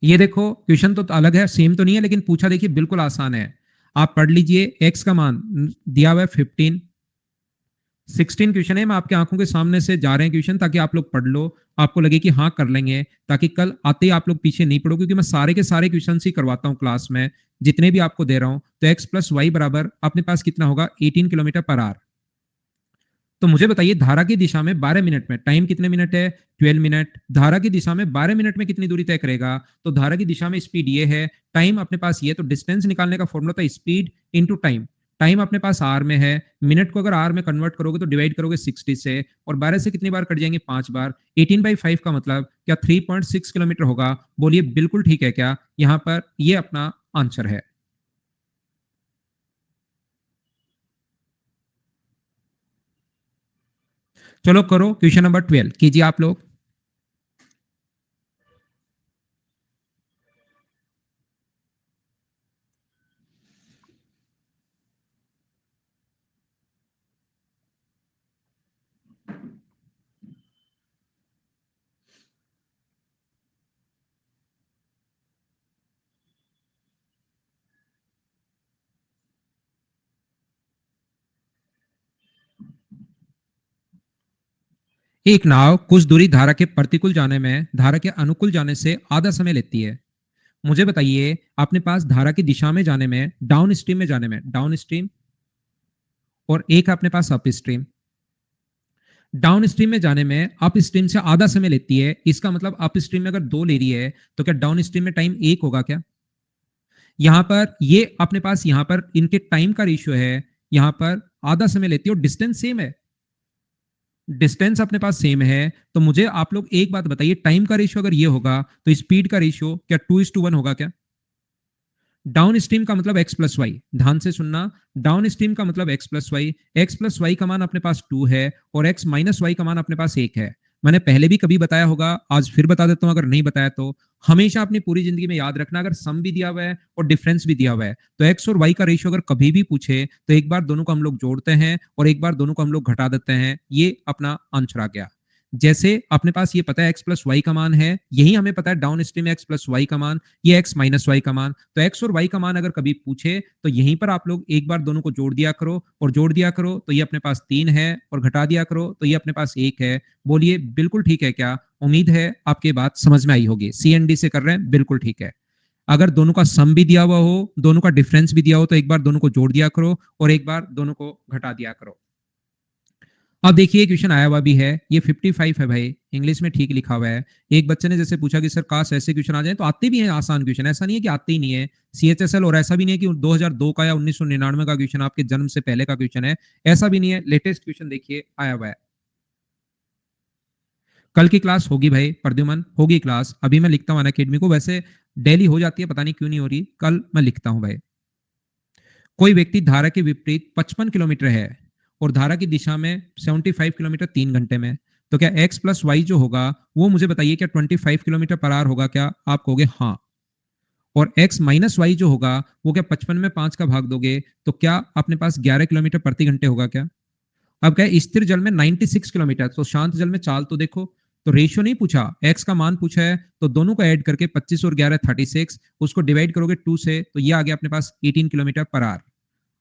ये देखो क्वेश्चन तो अलग है, सेम तो नहीं है, लेकिन पूछा देखिए बिल्कुल आसान है। आप पढ़ लीजिए, एक्स का मान दिया हुआ है 15, 16 क्वेश्चन है, मैं आपके आंखों के सामने से जा रहे हैं क्वेश्चन, ताकि आप लोग पढ़ लो, आपको लगे कि हाँ कर लेंगे, ताकि कल आते ही आप लोग पीछे नहीं पड़ो, क्योंकि मैं सारे के सारे क्वेश्चन ही करवाता हूँ क्लास में, जितने भी आपको दे रहा हूं। तो एक्स प्लस वाई बराबर अपने पास कितना होगा? 18 किलोमीटर पर आवर। तो मुझे बताइए, धारा की दिशा में 12 मिनट में टाइम कितने मिनट है? 12 मिनट। धारा की दिशा में 12 मिनट में कितनी दूरी तय करेगा? तो धारा की दिशा में स्पीड ये है, टाइम अपने पास ये, तो डिस्टेंस निकालने का फॉर्मूला था स्पीड इंटू टाइम। टाइम अपने पास आर में है, मिनट को अगर आर में कन्वर्ट करोगे तो डिवाइड करोगे 60 से, और 12 से कितनी बार कट जाएंगे? 5 बार। 18/5 का मतलब क्या 3.6 किलोमीटर होगा? बोलिए बिल्कुल ठीक है क्या? यहां पर ये अपना आंसर है। चलो करो क्वेश्चन नंबर 12 कीजिए आप लोग। एक नाव कुछ दूरी धारा के प्रतिकूल जाने में धारा के अनुकूल जाने से आधा समय लेती है। मुझे बताइए, अपने पास धारा की दिशा में जाने में, डाउन स्ट्रीम में जाने में, डाउन स्ट्रीम, और एक अपने पास अप स्ट्रीम। डाउन स्ट्रीम में जाने में अप स्ट्रीम से आधा समय लेती है, इसका मतलब अप स्ट्रीम में अगर 2 ले रही है, तो क्या डाउन स्ट्रीम में टाइम 1 होगा क्या? यहां पर ये अपने पास, यहां पर इनके टाइम का रेशियो है, यहां पर आधा समय लेती है और डिस्टेंस सेम है। डिस्टेंस अपने पास सेम है, तो मुझे आप लोग एक बात बताइए, टाइम का रेशियो अगर ये होगा तो स्पीड का रेशियो क्या 2:1 होगा क्या? डाउन स्ट्रीम का मतलब एक्स प्लस वाई, ध्यान से सुनना। डाउन स्ट्रीम का मतलब x plus y, x plus y का मान अपने पास 2 है और एक्स माइनस वाई का मान अपने पास 1 है। मैंने पहले भी कभी बताया होगा, आज फिर बता देता हूं अगर नहीं बताया तो। हमेशा अपनी पूरी जिंदगी में याद रखना, अगर सम भी दिया हुआ है और डिफरेंस भी दिया हुआ है, तो एक्स और वाई का रेशियो अगर कभी भी पूछे, तो एक बार दोनों को हम लोग जोड़ते हैं और एक बार दोनों को हम लोग घटा देते हैं। ये अपना आंसर आ गया। जैसे अपने पास ये पता है एक्स प्लस वाई का मान है, यही हमें पता है डाउन स्ट्रीम में एक्स प्लस वाई का मान, ये एक्स माइनस वाई का मान। तो एक्स और वाई का मान अगर कभी पूछे, तो यहीं पर आप लोग एक बार दोनों को जोड़ दिया करो, और जोड़ दिया करो तो ये अपने पास 3 है, और घटा दिया करो तो ये अपने पास 1 है। बोलिए बिल्कुल ठीक है क्या? उम्मीद है आपके बात समझ में आई होगी। सी एंड डी से कर रहे हैं, बिल्कुल ठीक है। अगर दोनों का सम भी दिया हुआ हो, दोनों का डिफरेंस भी दिया हो, तो एक बार दोनों को जोड़ दिया करो और एक बार दोनों को घटा दिया करो। अब देखिए क्वेश्चन आया हुआ भी है, ये 55 है भाई, इंग्लिश में ठीक लिखा हुआ है। एक बच्चे ने जैसे पूछा कि सर काश ऐसे क्वेश्चन आ जाए, तो आते भी हैं आसान क्वेश्चन, ऐसा नहीं है कि आते ही नहीं है। सीएचएसएल, और ऐसा भी नहीं है कि 2002 का या 1999 का क्वेश्चन, आपके जन्म से पहले का क्वेश्चन है, ऐसा भी नहीं है। लेटेस्ट क्वेश्चन देखिए आया हुआ है। कल की क्लास होगी भाई प्रद्युमन, होगी क्लास। अभी मैं लिखता हूँ अनअकैडमी को, वैसे डेली हो जाती है, पता नहीं क्यों नहीं हो रही, कल मैं लिखता हूँ भाई। कोई व्यक्ति धारा के विपरीत 55 किलोमीटर है और धारा की दिशा में 75 किलोमीटर 3 घंटे में, तो क्या एक्स प्लस वाई जो होगा वो मुझे बताइए, क्या 25 किलोमीटर पर आवर होगा क्या? आप कहोगे हाँ। और एक्स माइनस वाई जो होगा वो क्या 55 में 5 का भाग दोगे तो क्या अपने पास 11 किलोमीटर प्रति घंटे होगा क्या? अब क्या है, स्थिर जल में 96 किलोमीटर, तो शांत जल में चाल तो देखो, तो रेशियो नहीं पूछा, एक्स का मान पूछा है, तो दोनों को ऐड करके 25 और 11 36, उसको डिवाइड करोगे 2 से, तो ये आ गया अपने पास 18 किलोमीटर पर आवर।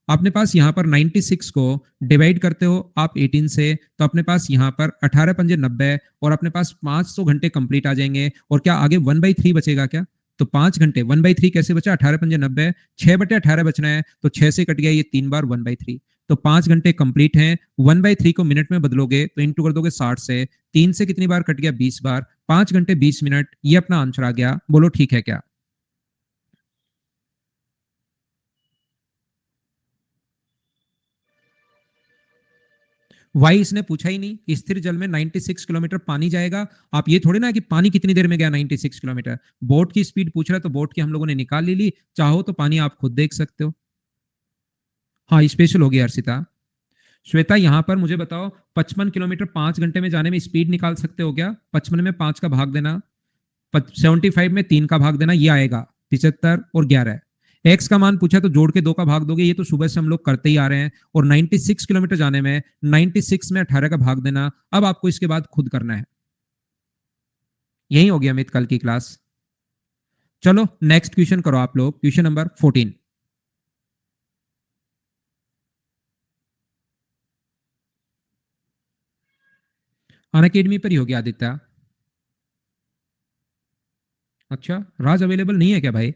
अपने पास यहाँ पर 96 को डिवाइड करते हो आप 18 से, तो अपने पास यहाँ पर 18 पंजे 90 और अपने पास 500 घंटे कंप्लीट आ जाएंगे। और क्या आगे 1/3 बचेगा क्या? तो 5 घंटे 1/3 कैसे बचा? 18 पंजे 90, 6/18 बचना है, तो 6 से कट गया ये 3 बार 1/3, तो 5 घंटे कंप्लीट हैं। 1/3 को मिनट में बदलोगे तो इंटू कर दोगे 60 से, 3 से कितनी बार कट गया? 20 बार, 5 घंटे 20 मिनट, ये अपना आंसर आ गया। बोलो ठीक है क्या? वाई इसने पूछा ही नहीं, स्थिर जल में 96 किलोमीटर पानी जाएगा। आप ये थोड़ी ना कि पानी कितनी देर में गया 96 किलोमीटर, बोट की स्पीड पूछ रहा है, तो बोट की हम लोगों ने निकाल ली। चाहो तो पानी आप खुद देख सकते हो। हाँ स्पेशल होगी हर्षिता। श्वेता यहाँ पर मुझे बताओ, 55 किलोमीटर 5 घंटे में जाने में स्पीड निकाल सकते हो क्या? 55 में 5 का भाग देना, 75 में 3 का भाग देना, ये आएगा 75 और 11। एक्स का मान पूछा तो जोड़ के 2 का भाग दोगे, ये तो सुबह से हम लोग करते ही आ रहे हैं। और 96 किलोमीटर जाने में 96 में 18 का भाग देना, अब आपको इसके बाद खुद करना है। यही हो गया अमित कल की क्लास। चलो नेक्स्ट क्वेश्चन करो आप लोग, क्वेश्चन नंबर 14। अन अकेडमी पर ही हो गया आदित्य। अच्छा, राज अवेलेबल नहीं है क्या भाई?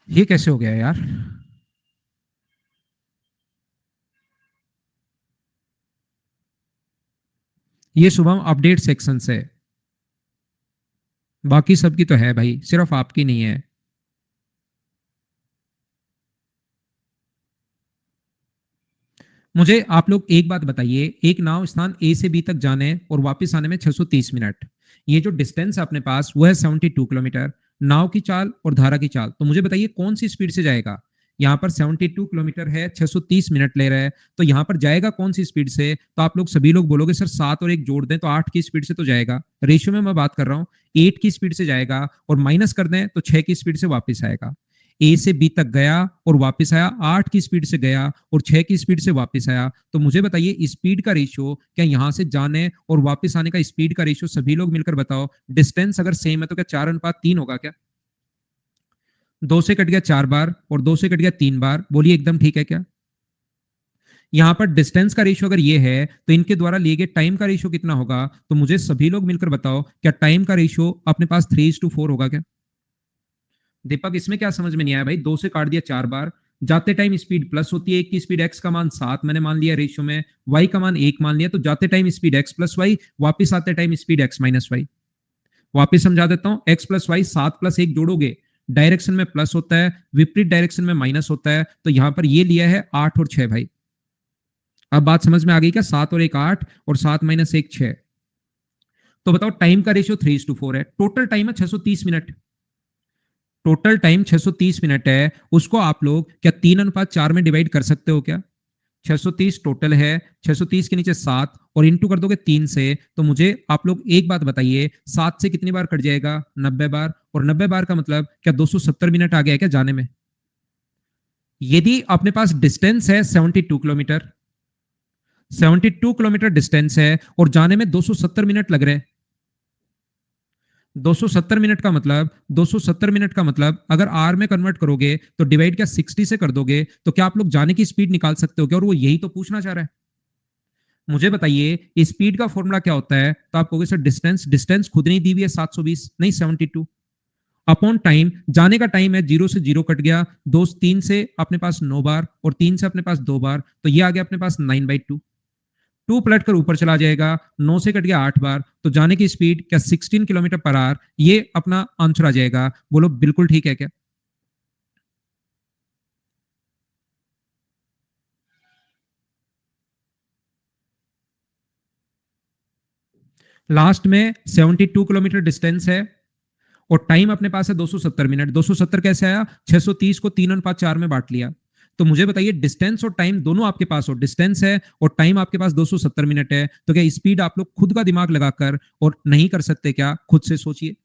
ये कैसे हो गया यार? ये शुभम अपडेट सेक्शन से, बाकी सबकी तो है भाई, सिर्फ आपकी नहीं है। मुझे आप लोग एक बात बताइए, एक नाव स्थान ए से बी तक जाने और वापस आने में 630 मिनट, ये जो डिस्टेंस है अपने पास वो है 72 किलोमीटर। नाव की चाल और धारा की चाल, तो मुझे बताइए कौन सी स्पीड से जाएगा? यहाँ पर 72 किलोमीटर है, 630 मिनट ले रहा है, तो यहाँ पर जाएगा कौन सी स्पीड से? तो आप लोग सभी लोग बोलोगे सर 7 और 1 जोड़ दें तो 8 की स्पीड से तो जाएगा। रेशियो में मैं बात कर रहा हूँ, 8 की स्पीड से जाएगा, और माइनस कर दें तो 6 की स्पीड से वापस आएगा। ए से बी तक गया और वापस आया, 8 की स्पीड से गया और 6 की स्पीड से वापस आया। तो मुझे बताइए स्पीड का रेशियो, क्या यहां से जाने और वापस आने का स्पीड का रेशियो सभी लोग मिलकर बताओ। डिस्टेंस अगर सेम है तो क्या 4:3 होगा क्या? 2 से कट गया 4 बार और 2 से कट गया 3 बार, बोलिए एकदम ठीक है क्या? यहां पर डिस्टेंस का रेशियो अगर ये है, तो इनके द्वारा लिए गए टाइम का रेशियो कितना होगा? तो मुझे सभी लोग मिलकर बताओ, क्या टाइम का रेशियो अपने पास 3:4 होगा क्या? दीपक इसमें क्या समझ में नहीं आया भाई? 2 से काट दिया 4 बार, जाते टाइम स्पीड प्लस होती है, एक की स्पीड एक्स का मान 7 मैंने मान लिया रेशियो में, वाई का मान 1 मान लिया, तो जाते time speed x plus y, वापिस आते time speed x minus y. वापिस समझा देता हूं, एक्स प्लस वाई 7 + 1 जोड़ोगे, डायरेक्शन में प्लस होता है, विपरीत डायरेक्शन में माइनस होता है, तो यहां पर ये लिया है 8 और 6 भाई। अब बात समझ में आ गई क्या? 7 और 1 8 और 7 - 1 6। तो बताओ टाइम का रेशियो 3:4 है, टोटल टाइम है 630 मिनट। टोटल टाइम 630 मिनट है, उसको आप लोग क्या 3:4 में डिवाइड कर सकते हो क्या? 630 टोटल है, 630 के नीचे 7 और इंटू कर दोगे 3 से, तो मुझे आप लोग एक बात बताइए, 7 से कितनी बार कट जाएगा? 90 बार, और 90 बार का मतलब क्या 270 मिनट आ गया क्या जाने में? यदि अपने पास डिस्टेंस है 72 किलोमीटर, 72 किलोमीटर डिस्टेंस है और जाने में 270 मिनट लग रहे हैं, 270 मिनट का मतलब, 270 मिनट का मतलब अगर आर में कन्वर्ट करोगे तो डिवाइड क्या 60 से कर दोगे, तो क्या आप लोग जाने की स्पीड निकाल सकते हो क्या? और वो यही तो पूछना चाह रहा है। मुझे बताइए स्पीड का फॉर्मूला क्या होता है? तो आप कहोगे सर डिस्टेंस, डिस्टेंस खुद नहीं दी हुई है 720, नहीं 72 अपॉन टाइम, जाने का टाइम है 0 से 0 कट गया, 2 3 से अपने पास 9 बार और 3 से अपने पास 2 बार, तो ये आ गया अपने पास 9/2। 2 पलट कर ऊपर चला जाएगा, 9 से कट गया 8 बार, तो जाने की स्पीड क्या 16 किलोमीटर पर आवर, ये अपना आंसर आ जाएगा। बोलो बिल्कुल ठीक है क्या? लास्ट में 72 किलोमीटर डिस्टेंस है और टाइम अपने पास है 270 मिनट। 270 कैसे आया? 630 को 3:4 में बांट लिया। तो मुझे बताइए डिस्टेंस और टाइम दोनों आपके पास हो, डिस्टेंस है और टाइम आपके पास 270 मिनट है, तो क्या स्पीड आप लोग खुद का दिमाग लगाकर और नहीं कर सकते क्या? खुद से सोचिए।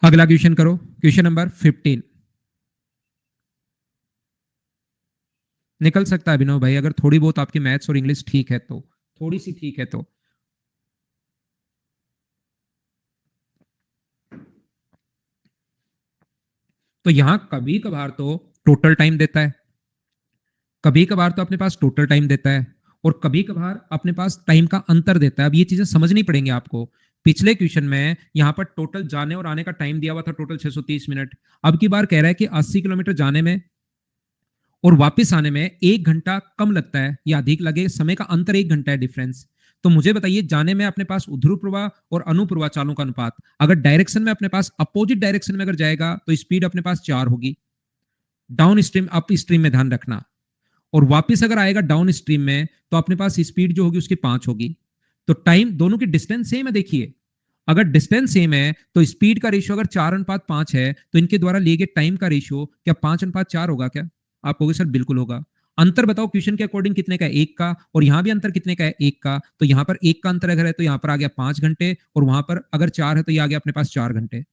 अगला क्वेश्चन करो, क्वेश्चन नंबर 15। निकल सकता है अभिनव भाई, अगर थोड़ी बहुत आपकी मैथ्स और इंग्लिश ठीक है तो, थोड़ी सी ठीक है तो। तो यहां कभी कभार तो टोटल टाइम देता है, कभी कभार तो अपने पास टोटल टाइम देता है, और कभी कभार अपने पास टाइम का अंतर देता है। अब ये चीजें समझनी पड़ेंगी आपको। पिछले क्वेश्चन में यहां पर टोटल जाने और आने का टाइम दिया हुआ था, टोटल 630 मिनट। अब की बार कह रहा है कि 80 किलोमीटर जाने में और वापस आने में 1 घंटा कम लगता है या अधिक लगे, समय का अंतर 1 घंटा है डिफरेंस। तो मुझे बताइए, जाने में अपने पास ध्रुव प्रवाह और अनुप्रवाह चालों का अनुपात, अगर डायरेक्शन में अपने पास अपोजिट डायरेक्शन में अगर जाएगा तो स्पीड अपने पास 4 होगी, डाउन स्ट्रीम अप स्ट्रीम में ध्यान रखना। और वापस अगर आएगा डाउन स्ट्रीम में तो अपने पास स्पीड जो होगी उसकी 5 होगी। तो टाइम दोनों की डिस्टेंस सेम है। देखिए, अगर डिस्टेंस सेम है तो स्पीड का रेशियो अगर 4:5 है तो इनके द्वारा लिए गए टाइम का रेशियो क्या 5:4 होगा क्या? आप कहोगे सर बिल्कुल होगा। अंतर बताओ क्वेश्चन के अकॉर्डिंग कितने का है? 1 का। और यहां भी अंतर कितने का है? 1 का। तो यहां पर 1 का अंतर अगर है तो यहां पर आ गया 5 घंटे, और वहां पर अगर 4 है तो यह आ गया अपने पास 4 घंटे।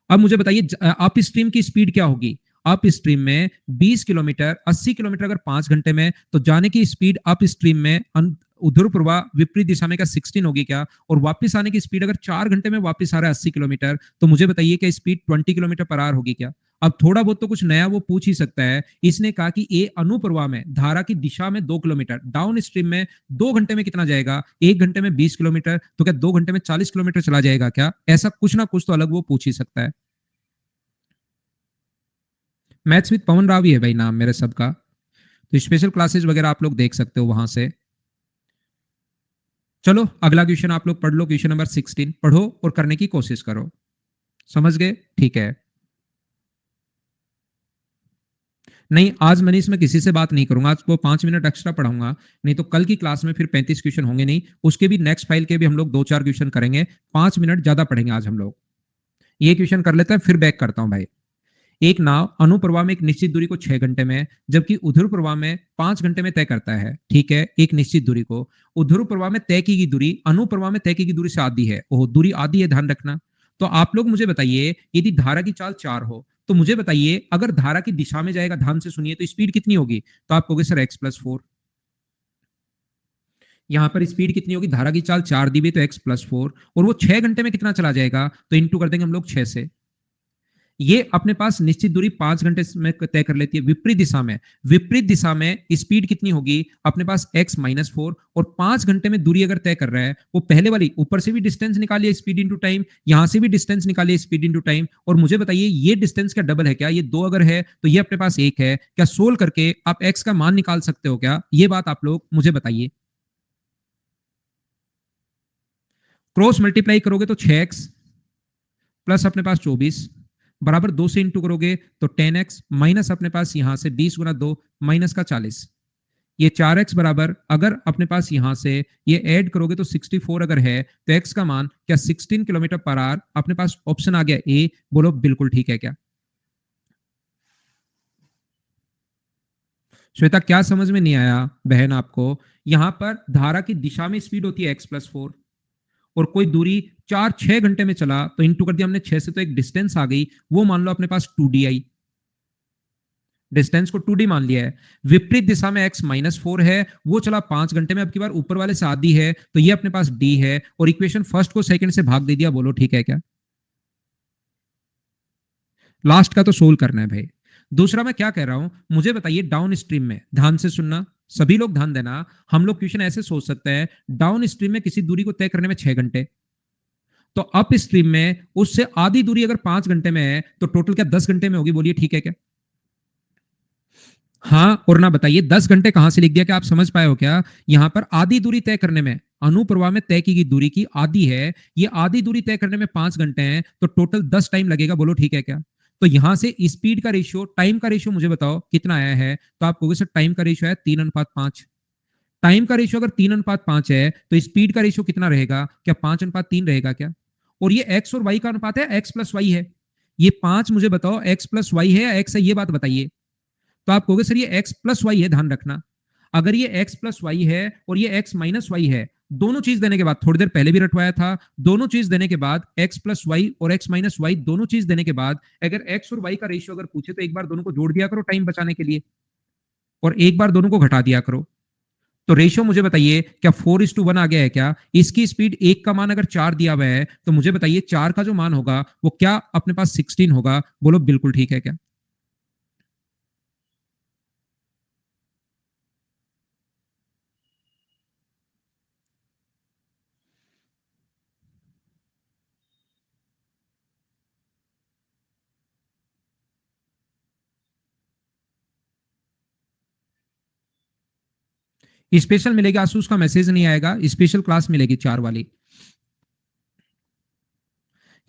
अब मुझे बताइए, अप स्ट्रीम की स्पीड क्या होगी? अप स्ट्रीम में 20 किलोमीटर 80 किलोमीटर अगर 5 घंटे में, तो जाने की स्पीड अप स्ट्रीम में ध्रुव प्रवाह विपरीत दिशा में क्या 16 होगी क्या? और वापस आने की स्पीड अगर 4 घंटे में वापस आ रहा है 80 किलोमीटर, तो मुझे बताइए कि स्पीड 20 किलोमीटर पर आवर होगी क्या? अब थोड़ा बहुत तो कुछ नया वो पूछ ही सकता है। इसने कहा कि ए अनुप्रवाह में धारा की दिशा में 2 किलोमीटर, डाउन स्ट्रीम में 2 घंटे में कितना जाएगा? 1 घंटे में 20 किलोमीटर, तो क्या 2 घंटे में 40 किलोमीटर चला जाएगा क्या? ऐसा कुछ ना कुछ तो अलग वो पूछ ही सकता है। मैथ्स विद पवन राव ही है भाई नाम मेरे सबका। तो स्पेशल क्लासेस वगैरह आप लोग देख सकते हो वहां से। चलो अगला क्वेश्चन आप लोग पढ़ लो, क्वेश्चन नंबर 16 पढ़ो और करने की कोशिश करो। समझ गए? ठीक है। नहीं, आज मनीष मैं किसी से बात नहीं करूंगा, आज वो 5 मिनट एक्स्ट्रा पढ़ाऊंगा। नहीं तो कल की क्लास में फिर 35 क्वेश्चन होंगे नहीं, उसके भी नेक्स्ट फाइल के भी हम लोग 2-4 क्वेश्चन करेंगे। 5 मिनट ज्यादा पढ़ेंगे आज हम लोग। ये क्वेश्चन कर लेते हैं फिर बैक करता हूं भाई। एक नाव अनुप्रवाह में एक निश्चित दूरी को 6 घंटे में, जबकि ऊर्ध्व प्रवाह में 5 घंटे में तय करता है। ठीक है, एक निश्चित दूरी को ऊर्ध्व प्रवाह में तय की गई दूरी अनुप्रवाह में तय की गई दूरी से आधी है। ओह, दूरी आधी है, ध्यान रखना। तो आप लोग मुझे बताइए, यदि धारा की चाल 4 हो तो मुझे बताइए अगर धारा की दिशा में जाएगा, ध्यान से सुनिए, तो स्पीड कितनी होगी? तो आप कहोगे सर x+4। यहां पर स्पीड कितनी होगी? धारा की चाल 4 दी हुई तो x+4, और वो 6 घंटे में कितना चला जाएगा? तो इंटू कर देंगे हम लोग 6 से। ये अपने पास निश्चित दूरी 5 घंटे में तय कर लेती है। विपरीत दिशा में, विपरीत दिशा में स्पीड कितनी होगी? अपने पास x-4, और 5 घंटे में दूरी अगर तय कर रहा है, वो पहले वाली ऊपर से भी डिस्टेंस निकालिए स्पीड इंटू टाइम, यहां से भी डिस्टेंस निकालिए स्पीड इंटू टाइम, और मुझे बताइए ये डिस्टेंस क्या डबल है क्या? ये 2 अगर है तो ये अपने पास 1 है क्या? सोल्व करके आप x का मान निकाल सकते हो क्या? ये बात आप लोग मुझे बताइए। क्रॉस मल्टीप्लाई करोगे तो 6x प्लस अपने पास 24 बराबर 2 से इंटू करोगे तो 10x, माइनस अपने पास यहां से 20 गुना 2 माइनस का 40। ये 4x बराबर अगर अपने पास यहां से ये ऐड करोगे तो 64 अगर है तो x का मान क्या 16 किलोमीटर पर आवर? अपने पास ऑप्शन आ गया ए। बोलो बिल्कुल ठीक है क्या? श्वेता क्या समझ में नहीं आया बहन आपको? यहां पर धारा की दिशा में स्पीड होती है x+4, और कोई दूरी 4-6 घंटे में चला तो इंटू कर दिया हमने 6 से, तो एक डिस्टेंस आ गई, वो मान लो अपने पास 2d आई। डिस्टेंस को 2d मान लिया है। विपरीत दिशा में x-4 है, वो चला 5 घंटे में। अब की बार ऊपर वाले से आधी है तो ये अपने पास d है, और इक्वेशन फर्स्ट को सेकंड से भाग दे दिया। बोलो ठीक है क्या? लास्ट का तो सोल्व करना है भाई। दूसरा मैं क्या कह रहा हूं, मुझे बताइए डाउन स्ट्रीम में, ध्यान से सुनना, सभी लोग ध्यान देना। हम लोग क्वेश्चन ऐसे सोच सकते हैं, डाउन स्ट्रीम में किसी दूरी को तय करने में 6 घंटे, तो अप स्ट्रीम में उससे आधी दूरी अगर 5 घंटे में है तो टोटल क्या 10 घंटे में होगी? बोलिए ठीक है क्या? हाँ और ना बताइए 10 घंटे कहां से लिख दिया? क्या आप समझ पाए हो क्या? यहां पर आधी दूरी तय करने में, अनुप्रवाह में तय की गई दूरी की आधी है, ये आधी दूरी तय करने में 5 घंटे हैं, तो टोटल 10 टाइम लगेगा। बोलो ठीक है क्या? तो यहां से स्पीड का रेशियो, टाइम का रेशियो मुझे बताओ कितना आया है? तो आप कहोगे सर टाइम का रेशियो है 3:5। टाइम का रेशियो अगर 3:5 है तो स्पीड का रेशियो कितना रहेगा? क्या 5:3 रहेगा क्या? और ये एक्स और वाई का अनुपात है, एक्स प्लस वाई है। ये 5 मुझे बताओ एक्स प्लस वाई है या एक्स है? ये बात बताइए। तो आप कहोगे सर ये एक्स प्लस वाई है, ध्यान रखना। अगर ये एक्स प्लस वाई है और ये एक्स माइनस वाई है, दोनों चीज देने के बाद, थोड़ी देर पहले भी रटवाया था, दोनों चीज देने के बाद x प्लस वाई और x माइनस वाई दोनों चीज देने के बाद अगर x और y का रेशियो अगर पूछे तो एक बार दोनों को जोड़ दिया करो टाइम बचाने के लिए, और एक बार दोनों को घटा दिया करो। तो रेशियो मुझे बताइए क्या 4:1 आ गया है क्या? इसकी स्पीड 1 का मान अगर 4 दिया हुआ है तो मुझे बताइए 4 का जो मान होगा वो क्या अपने पास 16 होगा? बोलो बिल्कुल ठीक है क्या? स्पेशल मिलेगा आसूस का मैसेज नहीं आएगा, स्पेशल क्लास मिलेगी 4 वाली।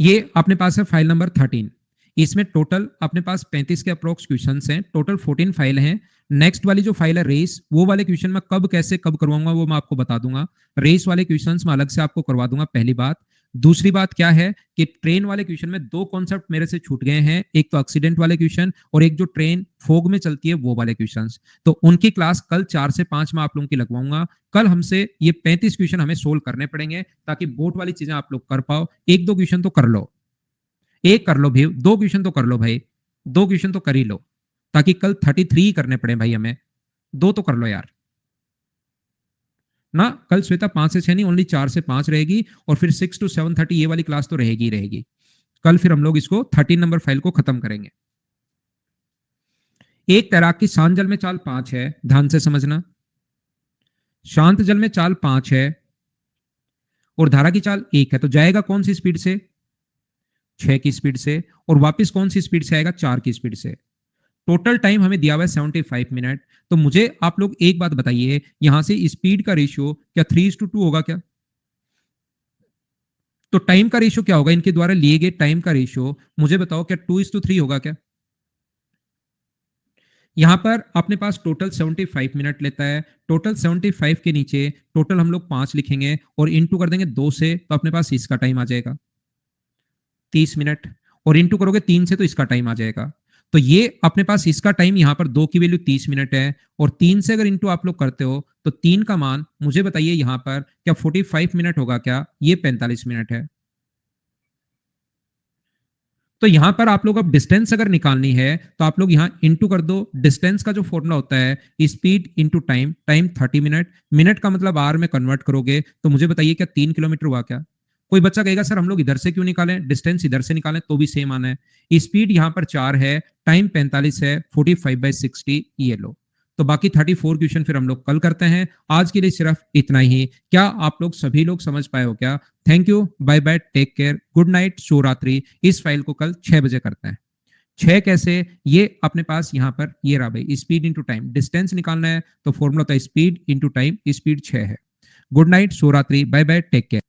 ये अपने पास है फाइल नंबर 13। इसमें टोटल अपने पास 35 के अप्रोक्स क्वेश्चन हैं, टोटल 14 फाइल हैं। नेक्स्ट वाली जो फाइल है रेस, वो वाले क्वेश्चन मैं कब कैसे कब करवाऊंगा वो मैं आपको बता दूंगा। रेस वाले क्वेश्चंस मैं अलग से आपको करवा दूंगा, पहली बात। दूसरी बात क्या है कि ट्रेन वाले क्वेश्चन में दो कॉन्सेप्ट मेरे से छूट गए हैं, एक तो एक्सीडेंट वाले क्वेश्चन और एक जो ट्रेन फोग में चलती है वो वाले क्वेश्चंस। तो उनकी क्लास कल 4 से 5 में आप लोगों की लगवाऊंगा। कल हमसे ये 35 क्वेश्चन हमें सोल्व करने पड़ेंगे ताकि बोर्ड वाली चीजें आप लोग कर पाओ। एक दो क्वेश्चन तो कर लो, एक कर लो भाई, दो क्वेश्चन तो कर लो भाई, दो क्वेश्चन तो कर ही लो, ताकि कल 33 करने पड़े भाई हमें। दो तो कर लो यार ना। कल श्वेता 5 से 6 नहीं, ओनली 4 से 5 रहेगी, और फिर 6 to 7:30 ये वाली क्लास तो रहेगी ही रहेगी। कल फिर हम लोग इसको 13 नंबर फाइल को खत्म करेंगे। एक तैराक की शांत जल में चाल 5 है, ध्यान से समझना। शांत जल में चाल 5 है और धारा की चाल 1 है, तो जाएगा कौन सी स्पीड से? 6 की स्पीड से। और वापस कौन सी स्पीड से आएगा? 4 की स्पीड से। टोटल टाइम हमें दिया हुआ है 75 मिनट। तो मुझे आप लोग एक बात बताइए, यहां से स्पीड का रेशियो क्या 3:2 होगा क्या? तो टाइम का रेशियो क्या होगा? इनके द्वारा लिए गए टाइम का रेशियो मुझे बताओ, क्या 2:3 होगा क्या? यहां पर अपने पास टोटल 75 मिनट लेता है। टोटल 75 के नीचे टोटल हम लोग 5 लिखेंगे और इंटू कर देंगे 2 से, तो अपने पास इसका टाइम आ जाएगा 30 मिनट, और इंटू करोगे 3 से तो इसका टाइम आ जाएगा। तो ये अपने पास इसका टाइम यहां पर 2 की वैल्यू 30 मिनट है, और 3 से अगर इंटू आप लोग करते हो तो 3 का मान मुझे बताइए यहां पर क्या 45 मिनट होगा क्या? ये 45 मिनट है। तो यहां पर आप लोग अब डिस्टेंस अगर निकालनी है तो आप लोग यहां इंटू कर दो। डिस्टेंस का जो फॉर्मूला होता है speed into time, time 30 minute, minute का मतलब आर में कन्वर्ट करोगे तो मुझे बताइए क्या 3 किलोमीटर हुआ क्या? कोई बच्चा कहेगा सर हम लोग इधर से क्यों निकालें, डिस्टेंस इधर से निकालें तो भी सेम आना है। स्पीड यहां पर 4 है, टाइम 45 है, 45/60 ये लो। तो बाकी 34 क्वेश्चन फिर हम लोग कल करते हैं। आज के लिए सिर्फ इतना ही। क्या आप लोग सभी लोग समझ पाए हो क्या? Thank you, bye bye, take care, good night, शुभ रात्रि। इस फाइल को कल 6 बजे करते हैं। 6 कैसे? ये अपने पास यहां पर ये रहा भाई, स्पीड इंटू टाइम। डिस्टेंस निकालना है तो फॉर्मूला होता है स्पीड इंटू टाइम, स्पीड 6 है। गुड नाइट, शुभ रात्रि, बाय बाय, टेक केयर।